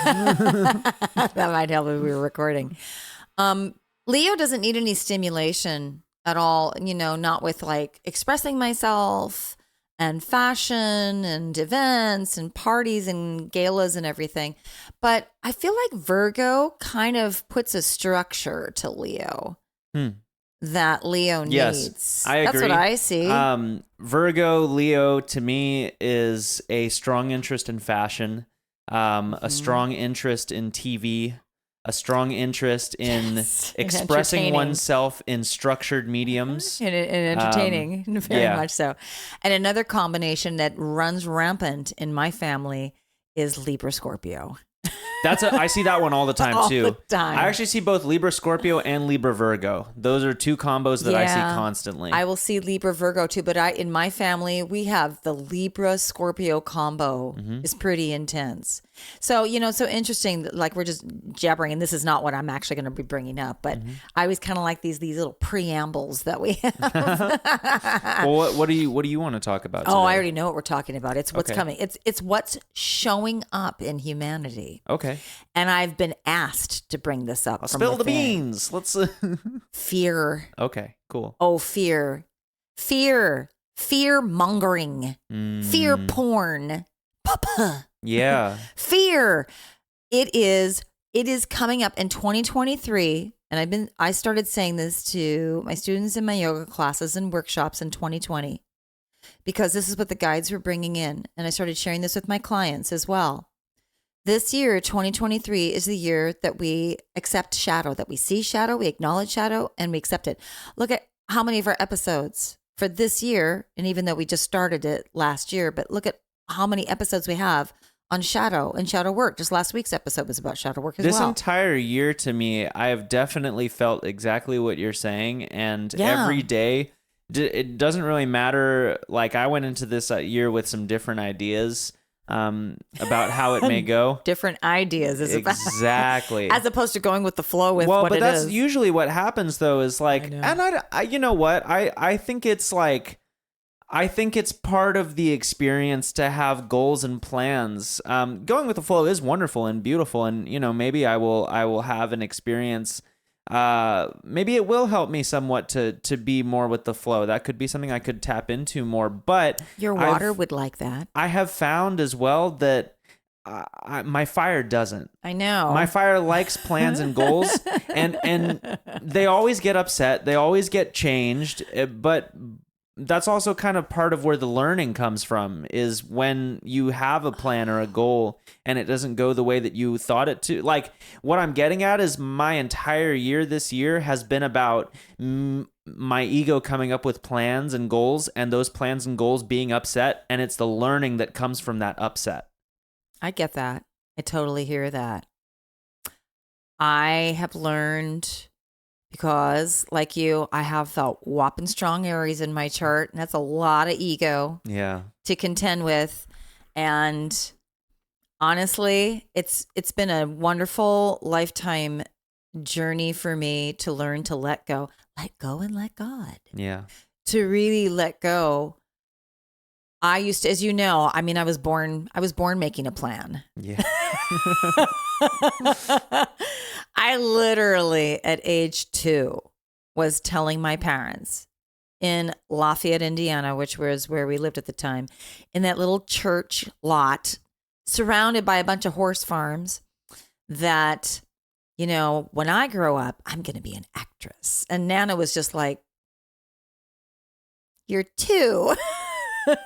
That might help if we were recording. Leo doesn't need any stimulation at all, not with like expressing myself and fashion and events and parties and galas and everything. But I feel like Virgo kind of puts a structure to Leo that Leo needs. I agree. That's what I see. Virgo, Leo, to me, is a strong interest in fashion, a strong interest in TV, a strong interest in expressing oneself in structured mediums. And entertaining, very much so. And another combination that runs rampant in my family is Libra Scorpio. I see that one all the time too. All the time. I actually see both Libra Scorpio and Libra Virgo. Those are two combos that I see constantly. I will see Libra Virgo too, but in my family, we have the Libra Scorpio combo is pretty intense. So, so interesting, like we're just jabbering, and this is not what I'm actually going to be bringing up, but I always kind of like these little preambles that we have. Well, what do you want to talk about today? Oh, I already know what we're talking about. It's what's coming. It's what's showing up in humanity. Okay. And I've been asked to bring this up. Spill the beans. Let's fear. Okay, cool. Oh, fear mongering, fear porn. Papa. Yeah. Fear. It is coming up in 2023. And I started saying this to my students in my yoga classes and workshops in 2020, because this is what the guides were bringing in. And I started sharing this with my clients as well. This year, 2023, is the year that we accept shadow, that we see shadow, we acknowledge shadow, and we accept it. Look at how many of our episodes for this year, and even though we just started it last year, but look at how many episodes we have on shadow and shadow work. Just last week's episode was about shadow work as well. This entire year, to me, I have definitely felt exactly what you're saying. And every day, it doesn't really matter. Like, I went into this year with some different ideas about how it may go. Different ideas. Exactly. As opposed to going with the flow with what it is. Well, but that's usually what happens, though, is like, and I you know what? I think it's like, I think it's part of the experience to have goals and plans. Going with the flow is wonderful and beautiful, and maybe I will have an experience. Maybe it will help me somewhat to be more with the flow. That could be something I could tap into more. But your water would like that. I have found as well that my fire doesn't. I know. My fire likes plans and goals, and they always get upset. They always get changed, but that's also kind of part of where the learning comes from, is when you have a plan or a goal and it doesn't go the way that you thought it to. Like, what I'm getting at is my entire year this year has been about my ego coming up with plans and goals, and those plans and goals being upset, and it's the learning that comes from that upset. I get that. I totally hear that. I have learned, because like you, I have the whopping strong Aries in my chart, and that's a lot of ego to contend with. And honestly, it's been a wonderful lifetime journey for me to learn to let go and let God. Yeah. To really let go. I used to, as you know, I mean, I was born making a plan. Yeah. I literally, at age 2, was telling my parents in Lafayette, Indiana, which was where we lived at the time, in that little church lot, surrounded by a bunch of horse farms, that, when I grow up, I'm going to be an actress. And Nana was just like, "You're 2."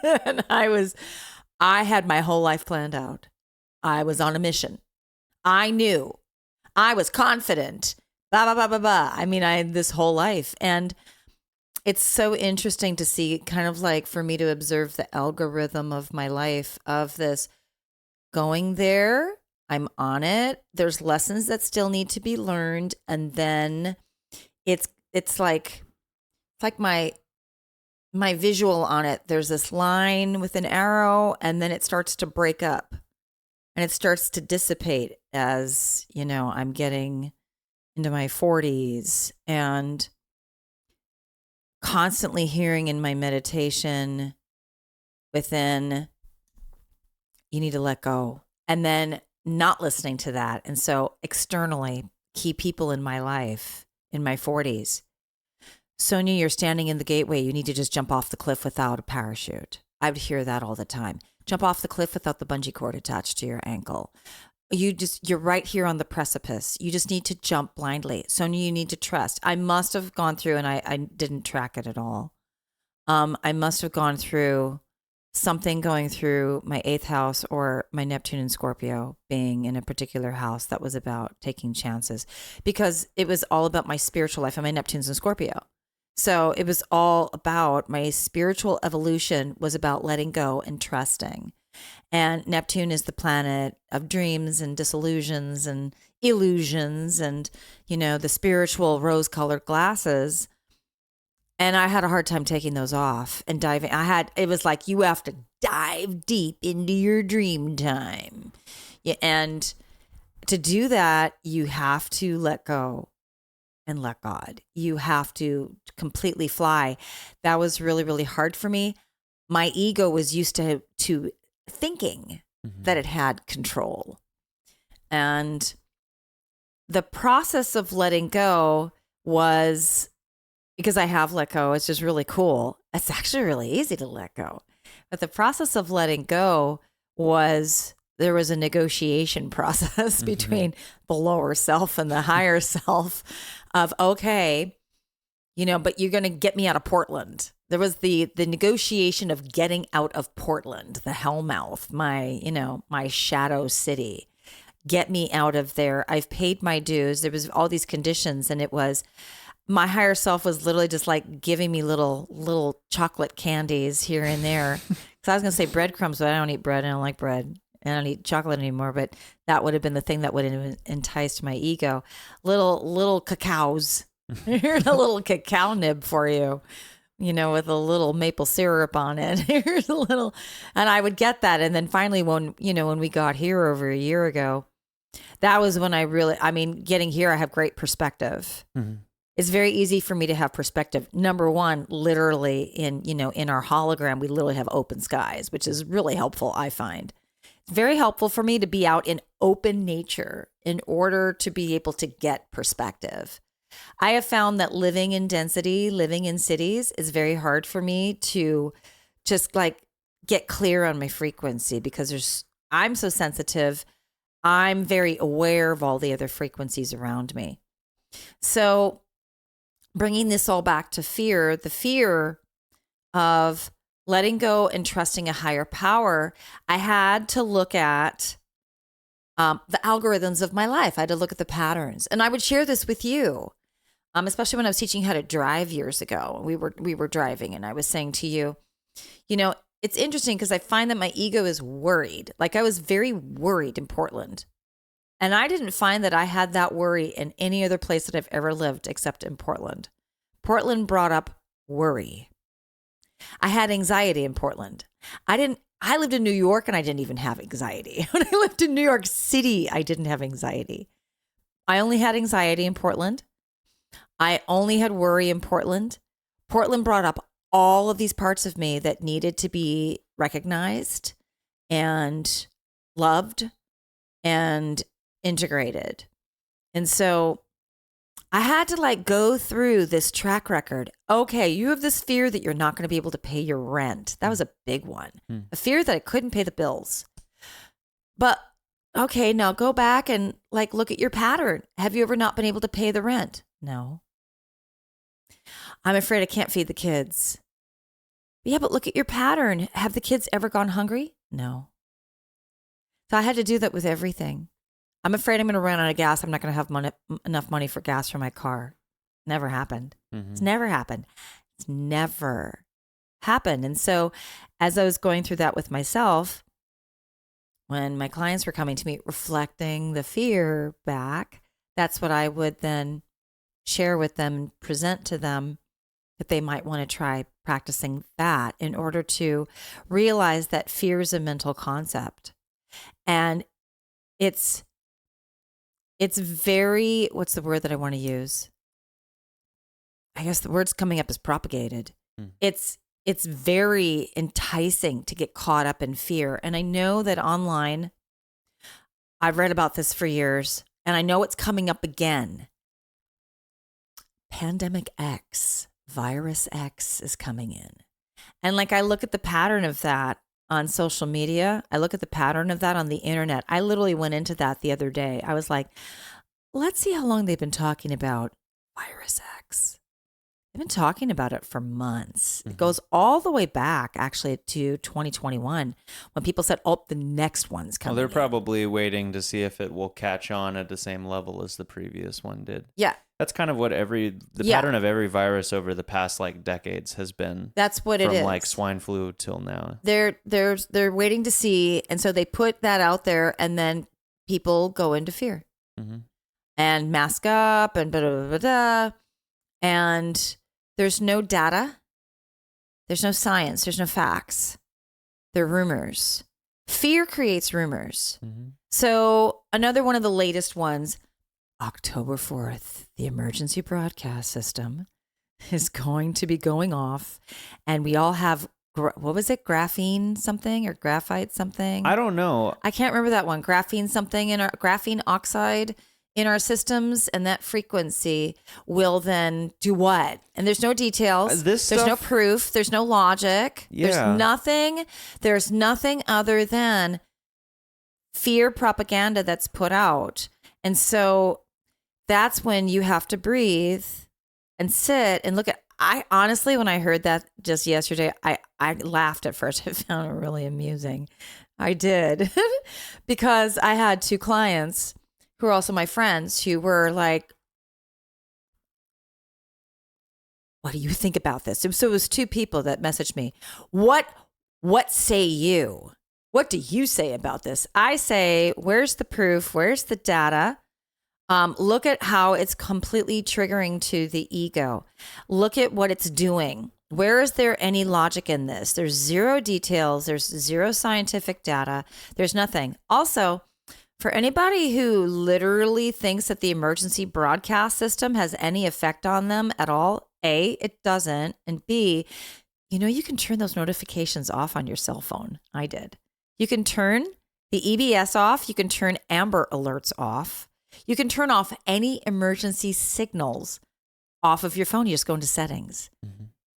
And I had my whole life planned out. I was on a mission. I knew. I was confident. Blah, blah, blah, blah, blah. I mean, I had this whole life. And it's so interesting to see, kind of like for me to observe the algorithm of my life, of this going there. I'm on it. There's lessons that still need to be learned. And then it's like my visual on it. There's this line with an arrow, and then it starts to break up. And it starts to dissipate as, I'm getting into my 40s, and constantly hearing in my meditation within, you need to let go. And then not listening to that. And so externally, key people in my life in my 40s, Sonya, you're standing in the gateway. You need to just jump off the cliff without a parachute. I would hear that all the time. Jump off the cliff without the bungee cord attached to your ankle. You're right here on the precipice. You just need to jump blindly. Sonya, you need to trust. I must have gone through, and I didn't track it at all. I must have gone through something going through my 8th house or my Neptune and Scorpio being in a particular house that was about taking chances, because it was all about my spiritual life, and my Neptune's in Scorpio. So it was all about my spiritual evolution, was about letting go and trusting. And Neptune is the planet of dreams and disillusions and illusions and, the spiritual rose-colored glasses. And I had a hard time taking those off and diving. It was like, you have to dive deep into your dream time. Yeah, and to do that, you have to let go and let God. You have to completely fly. That was really, really hard for me. My ego was used to thinking that it had control. And the process of letting go was, because I have let go, it's just really cool. It's actually really easy to let go. But the process of letting go was, there was a negotiation process between the lower self and the higher self of, okay, but you're going to get me out of Portland. There was the negotiation of getting out of Portland, the hellmouth, my shadow city. Get me out of there. I've paid my dues. There was all these conditions, and it was, my higher self was literally just like giving me little chocolate candies here and there. Because I was going to say breadcrumbs, but I don't eat bread. I don't like bread. I don't eat chocolate anymore, but that would have been the thing that would have enticed my ego. Little cacaos. Here's a little cacao nib for you, with a little maple syrup on it. Here's a little, and I would get that. And then finally, when we got here over a year ago, that was when getting here, I have great perspective. Mm-hmm. It's very easy for me to have perspective. Number one, literally in our hologram, we literally have open skies, which is really helpful, I find. It's very helpful for me to be out in open nature in order to be able to get perspective. I have found that living in density, living in cities is very hard for me to just get clear on my frequency, because I'm so sensitive. I'm very aware of all the other frequencies around me. So bringing this all back to fear, the fear of letting go and trusting a higher power, I had to look at the algorithms of my life. I had to look at the patterns, and I would share this with you, especially when I was teaching how to drive years ago. We were driving, and I was saying to you, it's interesting because I find that my ego is worried. Like, I was very worried in Portland, and I didn't find that I had that worry in any other place that I've ever lived except in Portland. Portland brought up worry. I had anxiety in Portland. I lived in New York, and I didn't even have anxiety. When I lived in New York City, I didn't have anxiety. I only had anxiety in Portland. I only had worry in Portland. Portland brought up all of these parts of me that needed to be recognized and loved and integrated. And so I had to go through this track record. Okay, you have this fear that you're not going to be able to pay your rent. That was a big one. A fear that I couldn't pay the bills. But okay, now go back and look at your pattern. Have you ever not been able to pay the rent? No. I'm afraid I can't feed the kids. Yeah, but look at your pattern. Have the kids ever gone hungry? No. So I had to do that with everything. I'm afraid I'm going to run out of gas. I'm not going to have enough money for gas for my car. Never happened. Mm-hmm. It's never happened. It's never happened. And so as I was going through that with myself, when my clients were coming to me reflecting the fear back, that's what I would then share with them and present to them, that they might want to try practicing that in order to realize that fear is a mental concept. And it's very, what's the word that I want to use? I guess the word's coming up is propagated. It's very enticing to get caught up in fear. And I know that online, I've read about this for years, and I know it's coming up again. Pandemic X, Virus X is coming in. And like I look at the pattern of that on social media. I look at the pattern of that on the internet. I literally went into that the other day. I was like, let's see how long they've been talking about Virus X. They've been talking about it for months. It goes all the way back, actually, to 2021 when people said, oh, the next one's coming. Well, they're probably waiting to see if it will catch on at the same level as the previous one did. Yeah. That's kind of what the pattern of every virus over the past like decades has been. That's what it is. From like swine flu till now. They're waiting to see. And so they put that out there and then people go into fear and mask up and blah, blah, blah, blah. And there's no data. There's no science. There's no facts. They're rumors. Fear creates rumors. So another one of the latest ones, October 4th, the emergency broadcast system is going to be going off. And we all have, what was it? Graphene something or graphite something? I don't know. I can't remember that one. Graphene something in our graphene oxide in our systems, and that frequency will then do what? And there's no details. There's no proof. There's no logic. Yeah. There's nothing other than fear propaganda that's put out. And so that's when you have to breathe and sit and look at. I honestly, when I heard that just yesterday, I laughed at first. I found it really amusing. I did because I had two clients who are also my friends who were like, what do you think about this? So it was two people that messaged me. What say you? What do you say about this? I say, where's the proof? Where's the data? Look at how it's completely triggering to the ego. Look at what it's doing. Where is there any logic in this? There's zero details. There's zero scientific data. There's nothing. Also, for anybody who literally thinks that the emergency broadcast system has any effect on them at all, A, it doesn't. And B, you can turn those notifications off on your cell phone. I did. You can turn the EBS off. You can turn Amber Alerts off. You can turn off any emergency signals off of your phone. You just go into settings.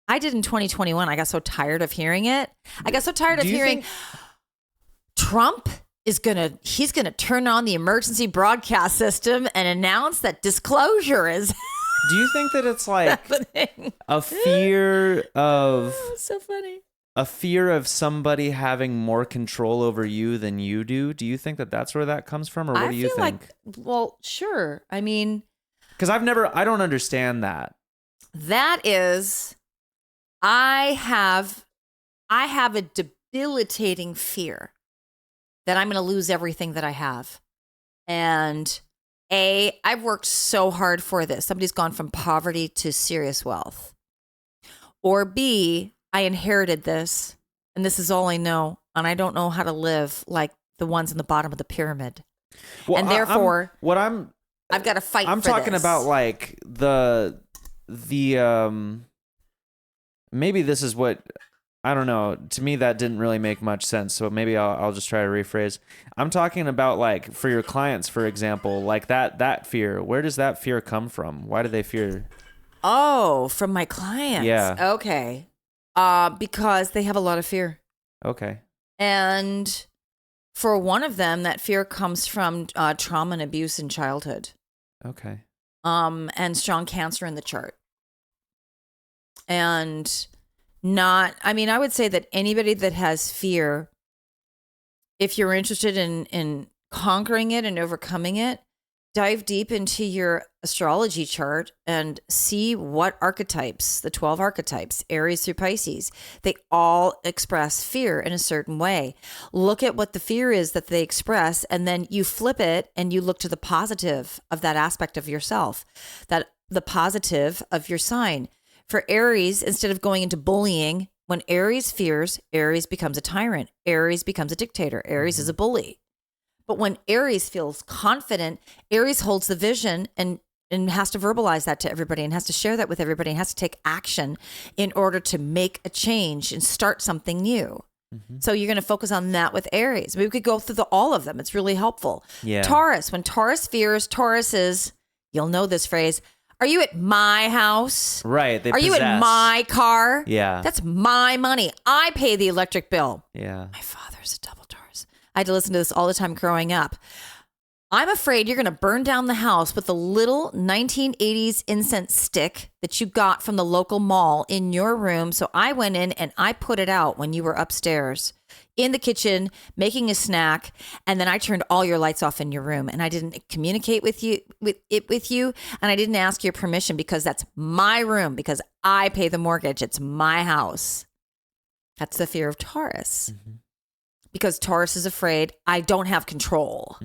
I did in 2021. I got so tired of hearing it. I got so tired of hearing Trump he's gonna turn on the emergency broadcast system and announce that disclosure is. Do you think that it's like a fear of so funny? A fear of somebody having more control over you than you do? Do you think that that's where that comes from, or what do you think? Well, sure. I mean, because I don't understand that. That is, I have a debilitating fear that I'm going to lose everything that I have. And A, I've worked so hard for this. Somebody's gone from poverty to serious wealth. Or B, I inherited this, and this is all I know, and I don't know how to live like the ones in the bottom of the pyramid. Well, and therefore, I've got to fight. I'm talking about like the maybe this is what. I don't know. To me, that didn't really make much sense. So maybe I'll just try to rephrase. I'm talking about like for your clients, for example, like that fear. Where does that fear come from? Why do they fear? Oh, from my clients. Yeah. Okay. Because they have a lot of fear. Okay. And for one of them, that fear comes from trauma and abuse in childhood. Okay. And strong cancer in the chart. And I would say that anybody that has fear, if you're interested in conquering it and overcoming it, dive deep into your astrology chart and see what archetypes, the 12 archetypes, Aries through Pisces, they all express fear in a certain way. Look at what the fear is that they express, and then you flip it and you look to the positive of that aspect of yourself, that the positive of your sign. For Aries, instead of going into bullying, when Aries fears, Aries becomes a tyrant. Aries becomes a dictator. Aries is a bully. But when Aries feels confident, Aries holds the vision and has to verbalize that to everybody and has to share that with everybody and has to take action in order to make a change and start something new. So you're going to focus on that with Aries. We could go through all of them. It's really helpful. Yeah. Taurus, when Taurus fears, Taurus is, you'll know this phrase, are you at my house? Right. Are you at my car? Yeah. That's my money. I pay the electric bill. Yeah. My father's a double Taurus. I had to listen to this all the time growing up. I'm afraid you're going to burn down the house with the little 1980s incense stick that you got from the local mall in your room. So I went in and I put it out when you were upstairs in the kitchen making a snack, and then I turned all your lights off in your room, and I didn't communicate with you, and I didn't ask your permission because that's my room, because I pay the mortgage. It's my house. That's the fear of Taurus, because Taurus is afraid I don't have control.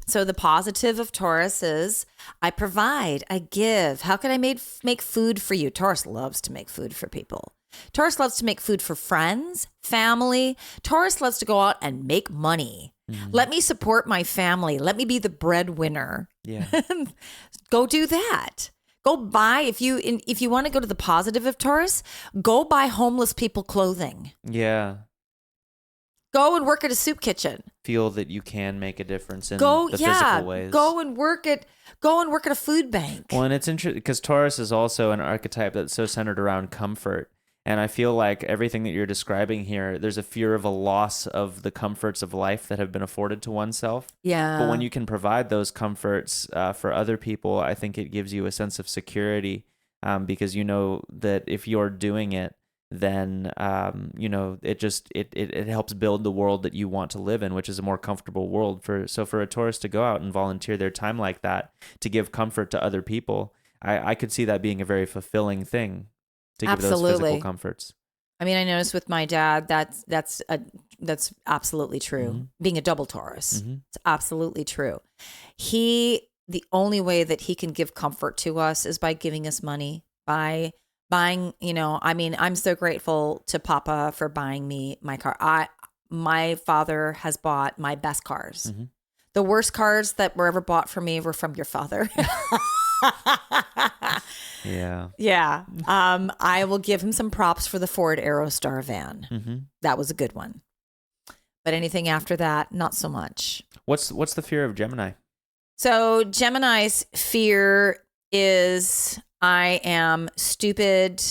So the positive of Taurus is I provide, I give. How can I make food for you? Taurus loves to make food for people. Taurus loves to make food for friends, family. Taurus loves to go out and make money. Let me support my family. Let me be the breadwinner. Yeah. Go do that. Go buy, if you want to go to the positive of Taurus, go buy homeless people clothing. Yeah. Go and work at a soup kitchen. Feel that you can make a difference in the physical ways. Go and work at a food bank. Well, and it's interesting because Taurus is also an archetype that's so centered around comfort. And I feel like everything that you're describing here, there's a fear of a loss of the comforts of life that have been afforded to oneself. Yeah. But when you can provide those comforts for other people, I think it gives you a sense of security because you know that if you're doing it, then it helps build the world that you want to live in, which is a more comfortable world. For a Taurus to go out and volunteer their time like that to give comfort to other people, I could see that being a very fulfilling thing to give those physical comforts. I mean, I noticed with my dad that's absolutely true. Being a double Taurus, it's absolutely true. The only way that he can give comfort to us is by giving us money, by buying, I'm so grateful to Papa for buying me my car. My father has bought my best cars. The worst cars that were ever bought for me were from your father. Yeah. Yeah. I will give him some props for the Ford Aerostar van. That was a good one. But anything after that, not so much. What's the fear of Gemini? So Gemini's fear is I am stupid.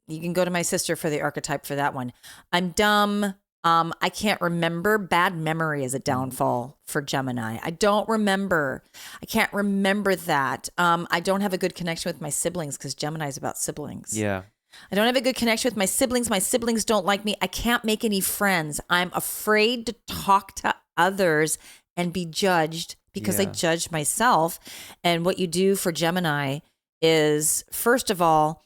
You can go to my sister for the archetype for that one. I'm dumb. I can't remember. Bad memory is a downfall for Gemini. I don't remember. I can't remember that. I don't have a good connection with my siblings because Gemini is about siblings. Yeah. I don't have a good connection with my siblings. My siblings don't like me. I can't make any friends. I'm afraid to talk to others and be judged because I judge myself. And what you do for Gemini is, first of all,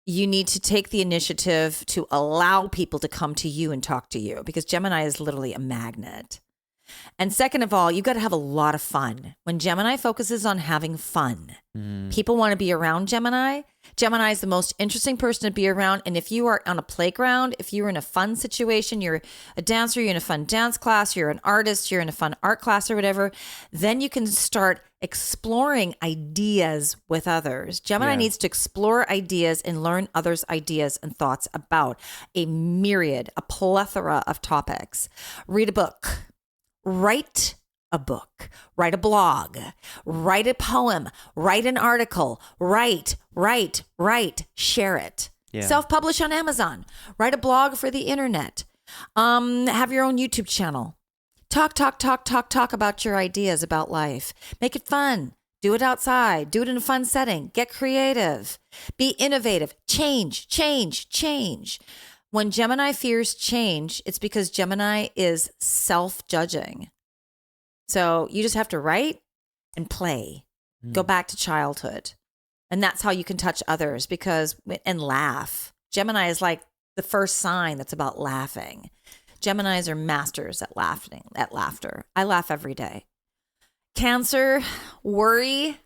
you need to take the initiative to allow people to come to you and talk to you because Gemini is literally a magnet. And second of all, you've got to have a lot of fun. When Gemini focuses on having fun, people want to be around Gemini. Gemini is the most interesting person to be around. And if you are on a playground, if you're in a fun situation, you're a dancer, you're in a fun dance class, you're an artist, you're in a fun art class or whatever, then you can start exploring ideas with others. Gemini needs to explore ideas and learn others' ideas and thoughts about a plethora of topics. Read a book. Write a book, write a blog, write a poem, write an article, write, share it. Yeah. Self-publish on Amazon, write a blog for the internet, have your own YouTube channel. Talk about your ideas about life. Make it fun. Do it outside. Do it in a fun setting. Get creative. Be innovative. Change. When Gemini fears change, it's because Gemini is self-judging. So you just have to write and play. Go back to childhood. And that's how you can touch others and laugh. Gemini is like the first sign that's about laughing. Geminis are masters at laughter. I laugh every day. Cancer, worry.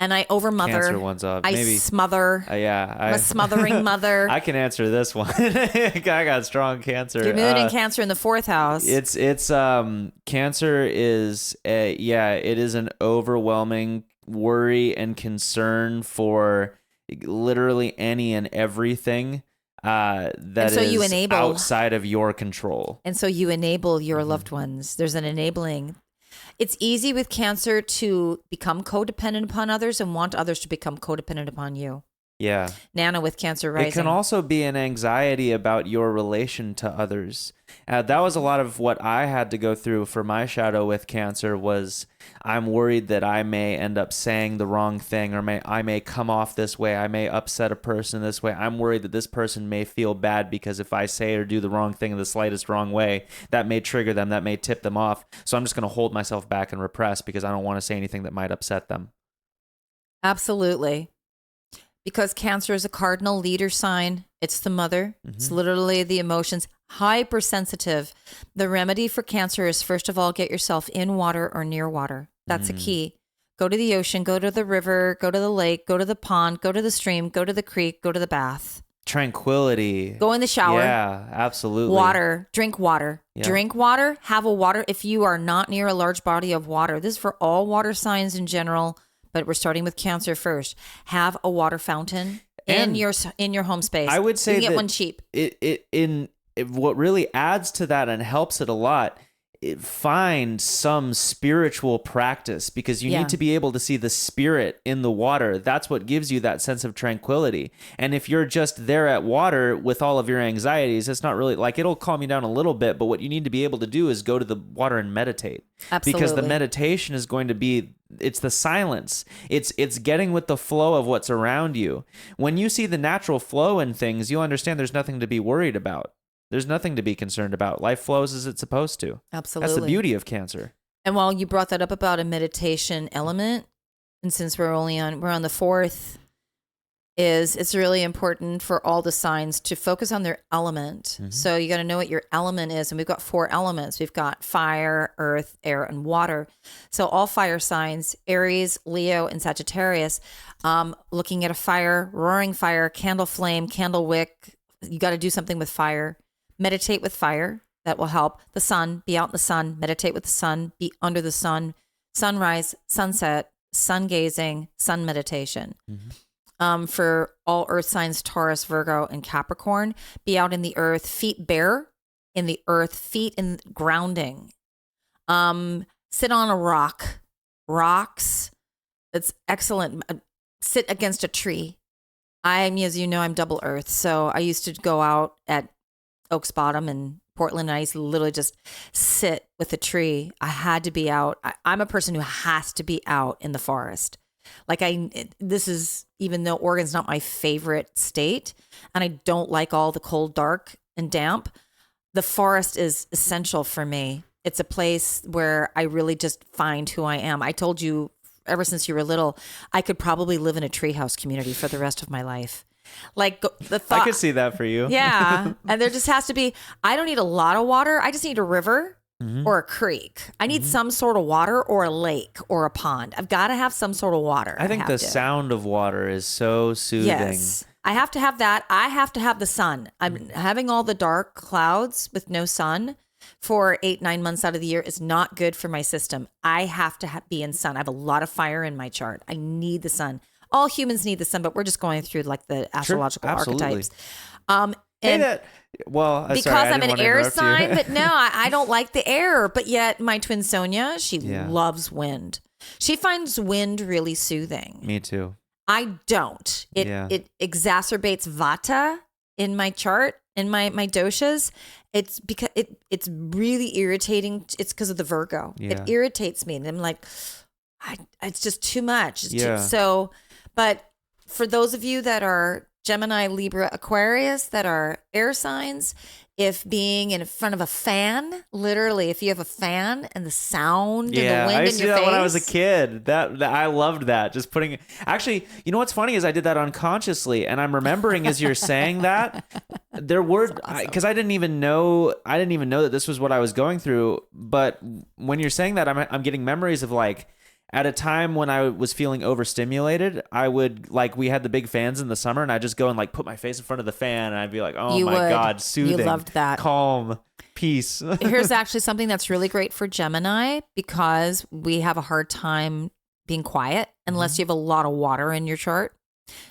And I overmother. Cancer one's up. I smother. I'm a smothering mother. I can answer this one. I got strong Cancer. Your moon in Cancer in the 4th house. It's Cancer is it is an overwhelming worry and concern for literally any and everything. that so you is enable- outside of your control. And so you enable your loved ones. There's an enabling. It's easy with Cancer to become codependent upon others and want others to become codependent upon you. Yeah. Nana with Cancer rising. It can also be an anxiety about your relation to others. That was a lot of what I had to go through for my shadow with Cancer was I'm worried that I may end up saying the wrong thing or I may come off this way. I may upset a person this way. I'm worried that this person may feel bad because if I say or do the wrong thing in the slightest wrong way, that may trigger them, that may tip them off. So I'm just going to hold myself back and repress because I don't want to say anything that might upset them. Absolutely. Because Cancer is a cardinal leader sign. It's the mother. It's literally the emotions. Hypersensitive. The remedy for Cancer is, first of all, get yourself in water or near water. That's a key. Go to the ocean, go to the river, go to the lake, go to the pond, go to the stream, go to the creek, go to the bath. Tranquility. Go in the shower. Yeah, absolutely. Water. Drink water. Yeah. Drink water. Have a water. If you are not near a large body of water, this is for all water signs in general, but we're starting with Cancer first. Have a water fountain in your home space. I would say you can get that one cheap. What really adds to that and helps it a lot, find some spiritual practice because you need to be able to see the spirit in the water. That's what gives you that sense of tranquility. And if you're just there at water with all of your anxieties, it's not really like it'll calm you down a little bit. But what you need to be able to do is go to the water and meditate. Absolutely. Because the meditation is going to be, it's the silence. It's getting with the flow of what's around you. When you see the natural flow in things, you'll understand there's nothing to be worried about. There's nothing to be concerned about. Life flows as it's supposed to. Absolutely. That's the beauty of Cancer. And while you brought that up about a meditation element, and since we're on the 4th, it's really important for all the signs to focus on their element. So you got to know what your element is. And we've got 4 elements. We've got fire, earth, air, and water. So all fire signs, Aries, Leo, and Sagittarius, looking at a fire, roaring fire, candle flame, candle wick. You got to do something with fire. Meditate with fire. That will help. The sun, be out in the sun. Meditate with the sun, be under the sun. Sunrise, sunset, sun gazing, sun meditation. For all earth signs, Taurus, Virgo, and Capricorn, be out in the earth, feet bare in the earth, feet in grounding. Sit on a rock. Rocks. It's excellent. Sit against a tree. As you know, I'm double earth. So I used to go out at Oaks Bottom in Portland, and I used to literally just sit with a tree. I had to be out. I'm a person who has to be out in the forest. This is, even though Oregon's not my favorite state, and I don't like all the cold, dark, and damp, the forest is essential for me. It's a place where I really just find who I am. I told you, ever since you were little, I could probably live in a treehouse community for the rest of my life. Like the thought, I could see that for you. Yeah. And there just has to be, I don't need a lot of water. I just need a river or a creek. I need some sort of water or a lake or a pond. I've got to have some sort of water. I think the sound of water is so soothing. Yes. I have to have that. I have to have the sun. I'm having all the dark clouds with no sun for 8-9 months out of the year is not good for my system. I have to be in sun. I have a lot of fire in my chart. I need the sun. All humans need the sun, but we're just going through like the astrological archetypes. Because I'm an air sign, but no, I don't like the air. But yet my twin Sonya, she loves wind. She finds wind really soothing. Me too. I don't. It exacerbates Vata in my chart, in my doshas. It's because it's really irritating. It's because of the Virgo. Yeah. It irritates me, and I'm like, it's just too much. But for those of you that are Gemini, Libra, Aquarius, that are air signs, if being in front of a fan, literally, if you have a fan and the sound and the wind in your face. I used to do that when I was a kid. That I loved that. Just putting. Actually, you know what's funny is I did that unconsciously, and I'm remembering as you're saying that there were because I didn't even know that this was what I was going through. But when you're saying that, I'm getting memories of like. At a time when I was feeling overstimulated, I would we had the big fans in the summer, and I'd just go and like put my face in front of the fan, and I'd be like, "Oh my God, soothing, you loved that, calm, peace." Here's actually something that's really great for Gemini because we have a hard time being quiet unless you have a lot of water in your chart.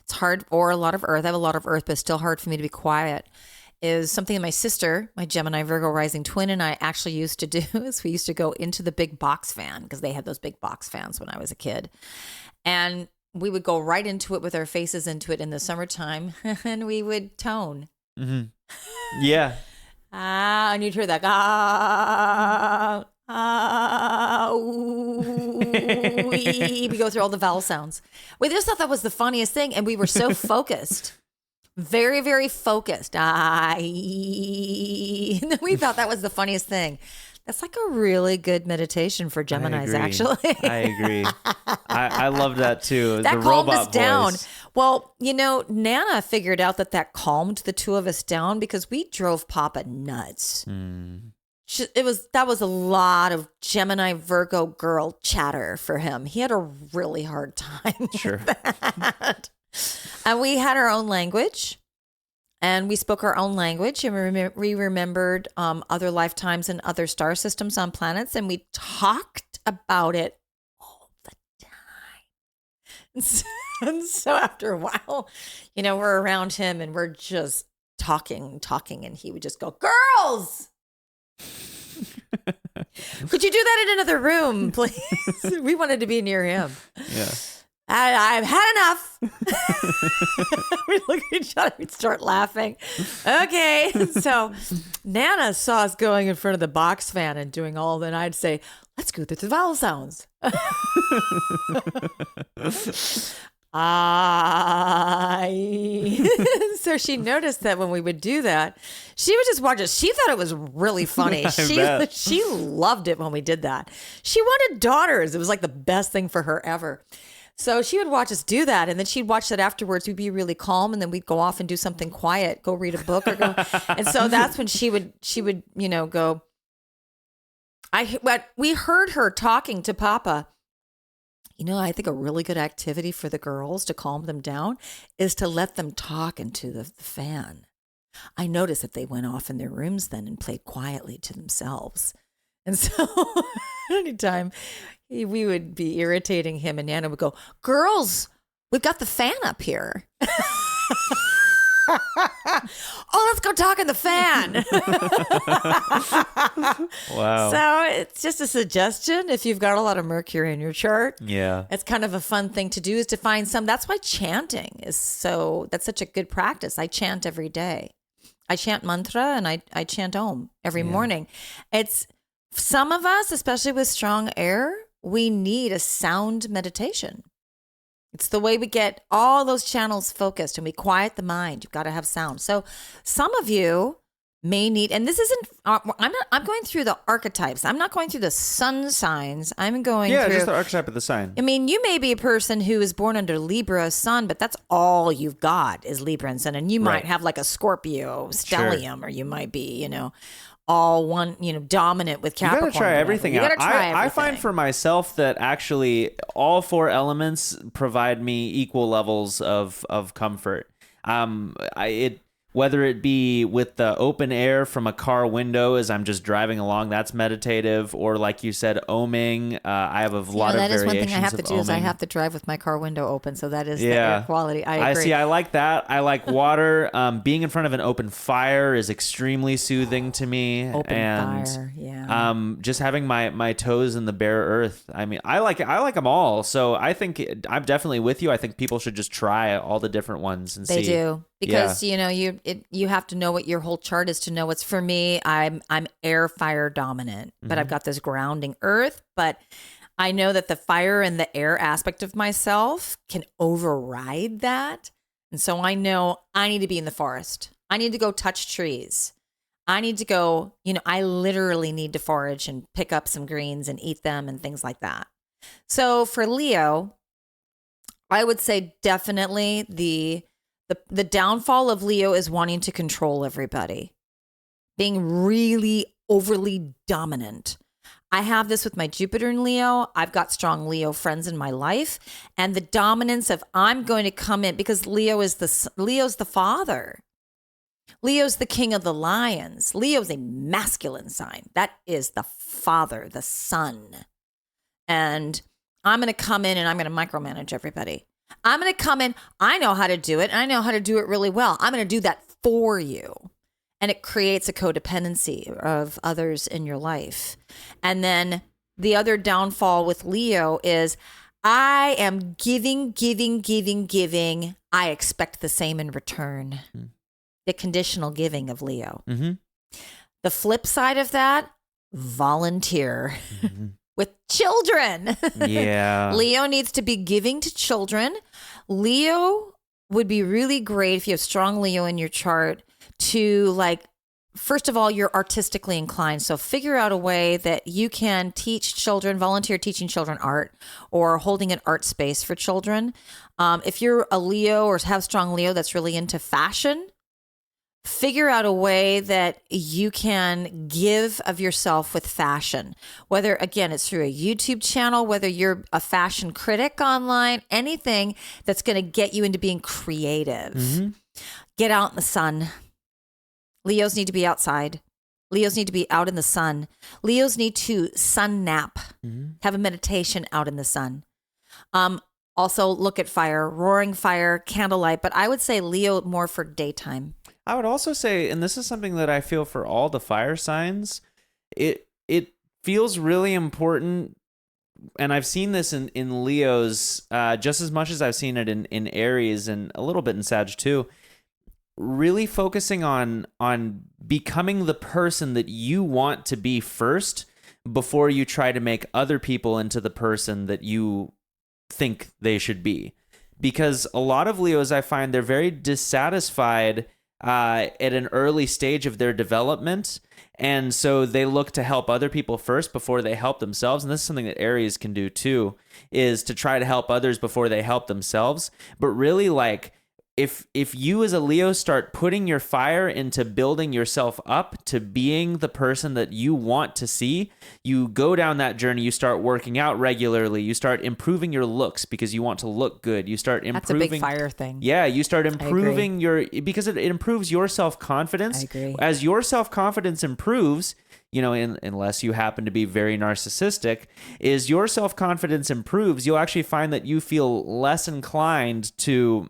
It's hard, or a lot of earth. I have a lot of earth, but it's still hard for me to be quiet. Is something that my sister, my Gemini Virgo rising twin, and I actually used to do is we used to go into the big box fan because they had those big box fans when I was a kid. And we would go right into it with our faces into it in the summertime and we would tone. Mm-hmm. Yeah. And you'd hear that, we go through all the vowel sounds. We just thought that was the funniest thing. And we were so focused, very, very focused. And we thought that was the funniest thing. That's like a really good meditation for Geminis, actually. I agree. I love that too. That the calmed robot us down. voice. Well, Nana figured out that calmed the two of us down because we drove Papa nuts. That was a lot of Gemini Virgo girl chatter for him. He had a really hard time. Sure. With that. And we had our own language. And we spoke our own language, and we remembered other lifetimes and other star systems on planets, and we talked about it all the time. And so after a while, we're around him, and we're just talking, and he would just go, "Girls, could you do that in another room, please?" We wanted to be near him. Yeah. I've had enough. We'd look at each other, we'd start laughing. Okay. So Nana saw us going in front of the box fan and doing all that. And I'd say, let's go through the vowel sounds. So she noticed that when we would do that, she would just watch it. She thought it was really funny. She loved it when we did that. She wanted daughters. It was like the best thing for her ever. So she would watch us do that, and then she'd watch that afterwards. We'd be really calm, and then we'd go off and do something quiet, go read a book, or go. And so that's when she would, go. We heard her talking to Papa. I think a really good activity for the girls to calm them down is to let them talk into the fan. I noticed that they went off in their rooms then and played quietly to themselves. And so anytime we would be irritating him, and Nana would go, "Girls, we've got the fan up here." "Oh, let's go talk in the fan." Wow. So it's just a suggestion. If you've got a lot of Mercury in your chart, Yeah, it's kind of a fun thing to do, is to find some. That's why chanting that's such a good practice. I chant every day. I chant mantra and I chant Om every morning. It's some of us, especially with strong air, we need a sound meditation. It's the way we get all those channels focused and we quiet the mind. You've got to have sound. So some of you may need, and this isn't, I'm going through the archetypes. I'm not going through the sun signs. I'm going through. just the archetype of the sign. I mean, you may be a person who is born under Libra sun, but that's all you've got is Libra and sun. And you might have like a Scorpio stellium, or you might be, all one, dominant with Capricorn. You gotta try everything out. I find everything. for myself that actually all four elements provide me equal levels of comfort. Whether it be with the open air from a car window as I'm just driving along, that's meditative, or like you said, oming. I have a lot of variations of oming. That is one thing I have to do is I have to drive with my car window open, so that is the air quality. I agree. I like that. I like water. Being in front of an open fire is extremely soothing to me. Fire, yeah. Just having my toes in the bare earth. I mean, I like them all. So I think I'm definitely with you. I think people should just try all the different ones and see. They do. Because you have to know what your whole chart is to know what's. For me, I'm air fire dominant, but I've got this grounding earth. But I know that the fire and the air aspect of myself can override that, and so I know I need to be in the forest. I need to go touch trees. I need to go. I literally need to forage and pick up some greens and eat them and things like that. So for Leo, I would say definitely the downfall of Leo is wanting to control everybody, being really overly dominant. I have this with my Jupiter in Leo. I've got strong Leo friends in my life, and the dominance of I'm going to come in because Leo's the father. Leo's the king of the lions. Leo's a masculine sign. That is the father, the son. And I'm going to come in and I'm going to micromanage everybody. I'm going to come in. I know how to do it, and I know how to do it really well. I'm going to do that for you. And it creates a codependency of others in your life. And then the other downfall with Leo is I am giving. I expect the same in return. The conditional giving of Leo. Mm-hmm. The flip side of that, volunteer with children. Yeah. Leo needs to be giving to children. Leo would be really great if you have strong Leo in your chart to, like, first of all, you're artistically inclined. So figure out a way that you can teach children, volunteer teaching children art or holding an art space for children. If you're a Leo or have strong Leo that's really into fashion, figure out a way that you can give of yourself with fashion, whether, again, it's through a YouTube channel, whether you're a fashion critic online, anything that's going to get you into being creative. Mm-hmm. Get out in the sun. Leos need to be outside. Leos need to be out in the sun. Leos need to sun nap, have a meditation out in the sun. Also look at fire, roaring fire, candlelight, but I would say Leo more for daytime. I would also say, and this is something that I feel for all the fire signs, it feels really important, and I've seen this in Leos just as much as I've seen it in Aries and a little bit in Sag too, really focusing on becoming the person that you want to be first before you try to make other people into the person that you think they should be. Because a lot of Leos, I find, they're very dissatisfied at an early stage of their development, and so they look to help other people first before they help themselves. And this is something that Aries can do too, is to try to help others before they help themselves. But really, like, if you as a Leo start putting your fire into building yourself up to being the person that you want to see, you go down that journey, you start working out regularly, you start improving your looks because you want to look good. You start improving. That's a big fire thing. Yeah, you start improving because it improves your self-confidence. I agree. As your self-confidence improves, you know, unless you happen to be very narcissistic, is your self-confidence improves, you'll actually find that you feel less inclined to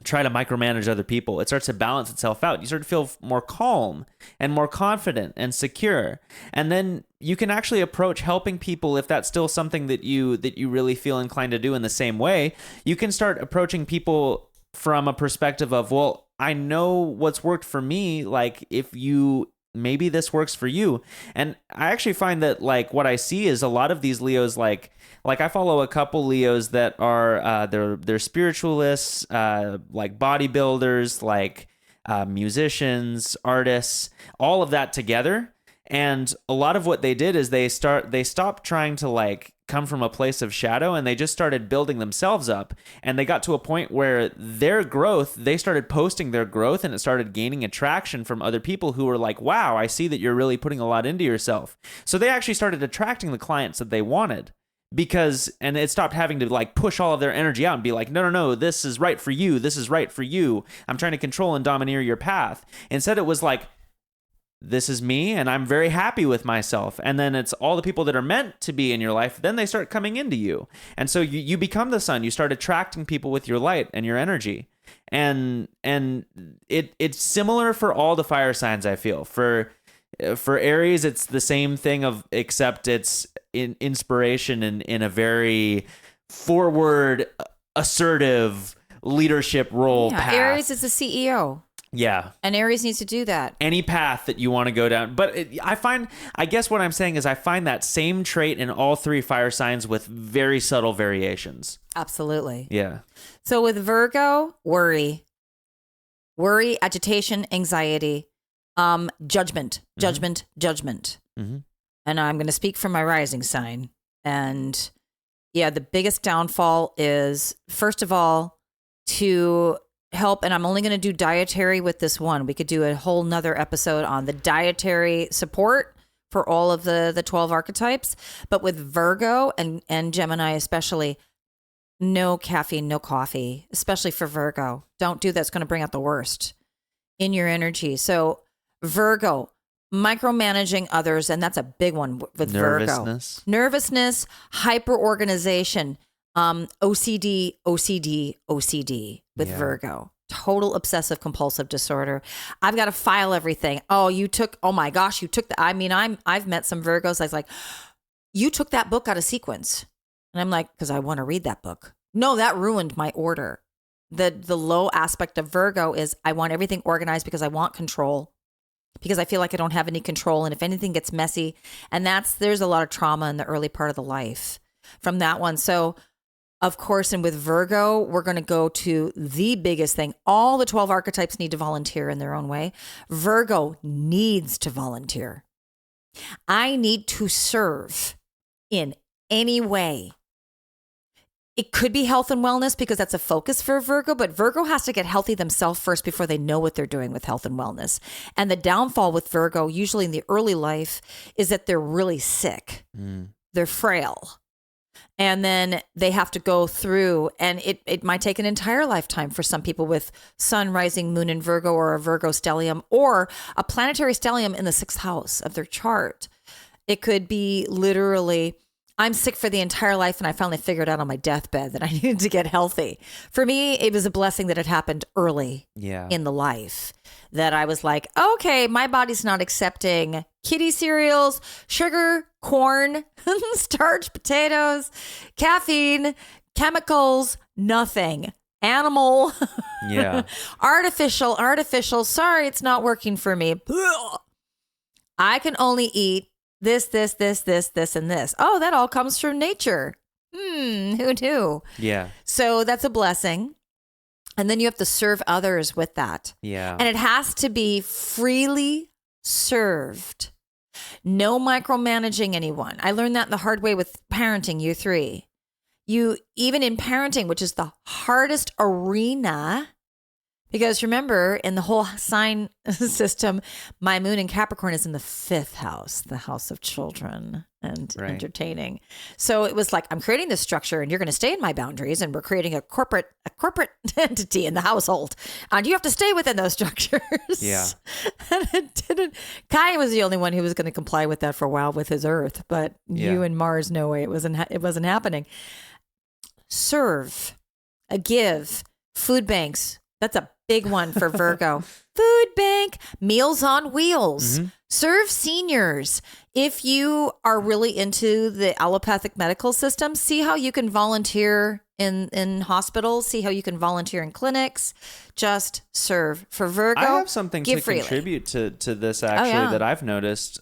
try to micromanage other people. It starts to balance itself out. You start to feel more calm and more confident and secure. And then you can actually approach helping people if that's still something that you really feel inclined to do in the same way. You can start approaching people from a perspective of, well, I know what's worked for me. Like, if you maybe this works for you. And I actually find that, like, what I see is a lot of these Leos, like I follow a couple Leos that are they're spiritualists, like bodybuilders, like musicians, artists, all of that together. And a lot of what they did is they stopped trying to, like, come from a place of shadow, and they just started building themselves up. And they got to a point where their growth, they started posting their growth, and it started gaining attraction from other people who were like, wow, I see that you're really putting a lot into yourself. So they actually started attracting the clients that they wanted. And it stopped having to, like, push all of their energy out and be like, no, this is right for you. This is right for you. I'm trying to control and domineer your path. Instead, it was like, this is me, and I'm very happy with myself. And then it's all the people that are meant to be in your life. Then they start coming into you. And so you become the sun. You start attracting people with your light and your energy. And it's similar for all the fire signs, I feel. For Aries, it's the same thing except it's inspiration in a very forward, assertive leadership role path. Aries is the CEO. Yeah. And Aries needs to do that. Any path that you want to go down. But I guess what I'm saying is I find that same trait in all three fire signs with very subtle variations. Absolutely. Yeah. So with Virgo, worry, agitation, anxiety, judgment. Mm-hmm. And I'm going to speak from my rising sign. And yeah, the biggest downfall is, first of all, to help, and I'm only going to do dietary with this one. We could do a whole nother episode on the dietary support for all of the 12 archetypes. But with Virgo and Gemini especially, no caffeine, no coffee, especially for Virgo. Don't do that. It's going to bring out the worst in your energy. So Virgo, micromanaging others, and that's a big one with Virgo. Nervousness, hyper-organization. OCD with Virgo. Total obsessive compulsive disorder. I've got to file everything. Oh my gosh, you took the, I've met some Virgos. I was like, you took that book out of sequence. And I'm like, because I want to read that book. No, that ruined my order. The low aspect of Virgo is I want everything organized because I want control, because I feel like I don't have any control. And if anything gets messy, and there's a lot of trauma in the early part of the life from that one. So of course, and with Virgo, we're going to go to the biggest thing. All the 12 archetypes need to volunteer in their own way. Virgo needs to volunteer. I need to serve in any way. It could be health and wellness because that's a focus for Virgo, but Virgo has to get healthy themselves first before they know what they're doing with health and wellness. And the downfall with Virgo, usually in the early life, is that they're really sick. They're frail. And then they have to go through, and it might take an entire lifetime for some people with sun, rising, moon in Virgo, or a Virgo stellium, or a planetary stellium in the 6th house of their chart. It could be literally, I'm sick for the entire life, and I finally figured out on my deathbed that I needed to get healthy. For me, it was a blessing that it happened early in the life, that I was like, okay, my body's not accepting kiddie cereals, sugar, corn, starch, potatoes, caffeine, chemicals, nothing. Animal, artificial. Sorry, it's not working for me. I can only eat this, and this. Oh, that all comes from nature. Who knew? Yeah. So that's a blessing. And then you have to serve others with that. Yeah. And it has to be freely served. No micromanaging anyone. I learned that the hard way with parenting, you 3. Even in parenting, which is the hardest arena, because remember, in the whole sign system, my moon in Capricorn is in the 5th house, the house of children and entertaining. So it was like, I'm creating this structure and you're going to stay in my boundaries, and we're creating a corporate entity in the household. And you have to stay within those structures. Yeah. And it didn't. Kai was the only one who was going to comply with that for a while with his Earth, but you and Mars, no way. It wasn't happening. Serve, give, food banks. That's a big one for Virgo. Food bank, Meals on Wheels, serve seniors. If you are really into the allopathic medical system, see how you can volunteer in hospitals, see how you can volunteer in clinics, just serve. For Virgo, I have something to contribute to this actually that I've noticed.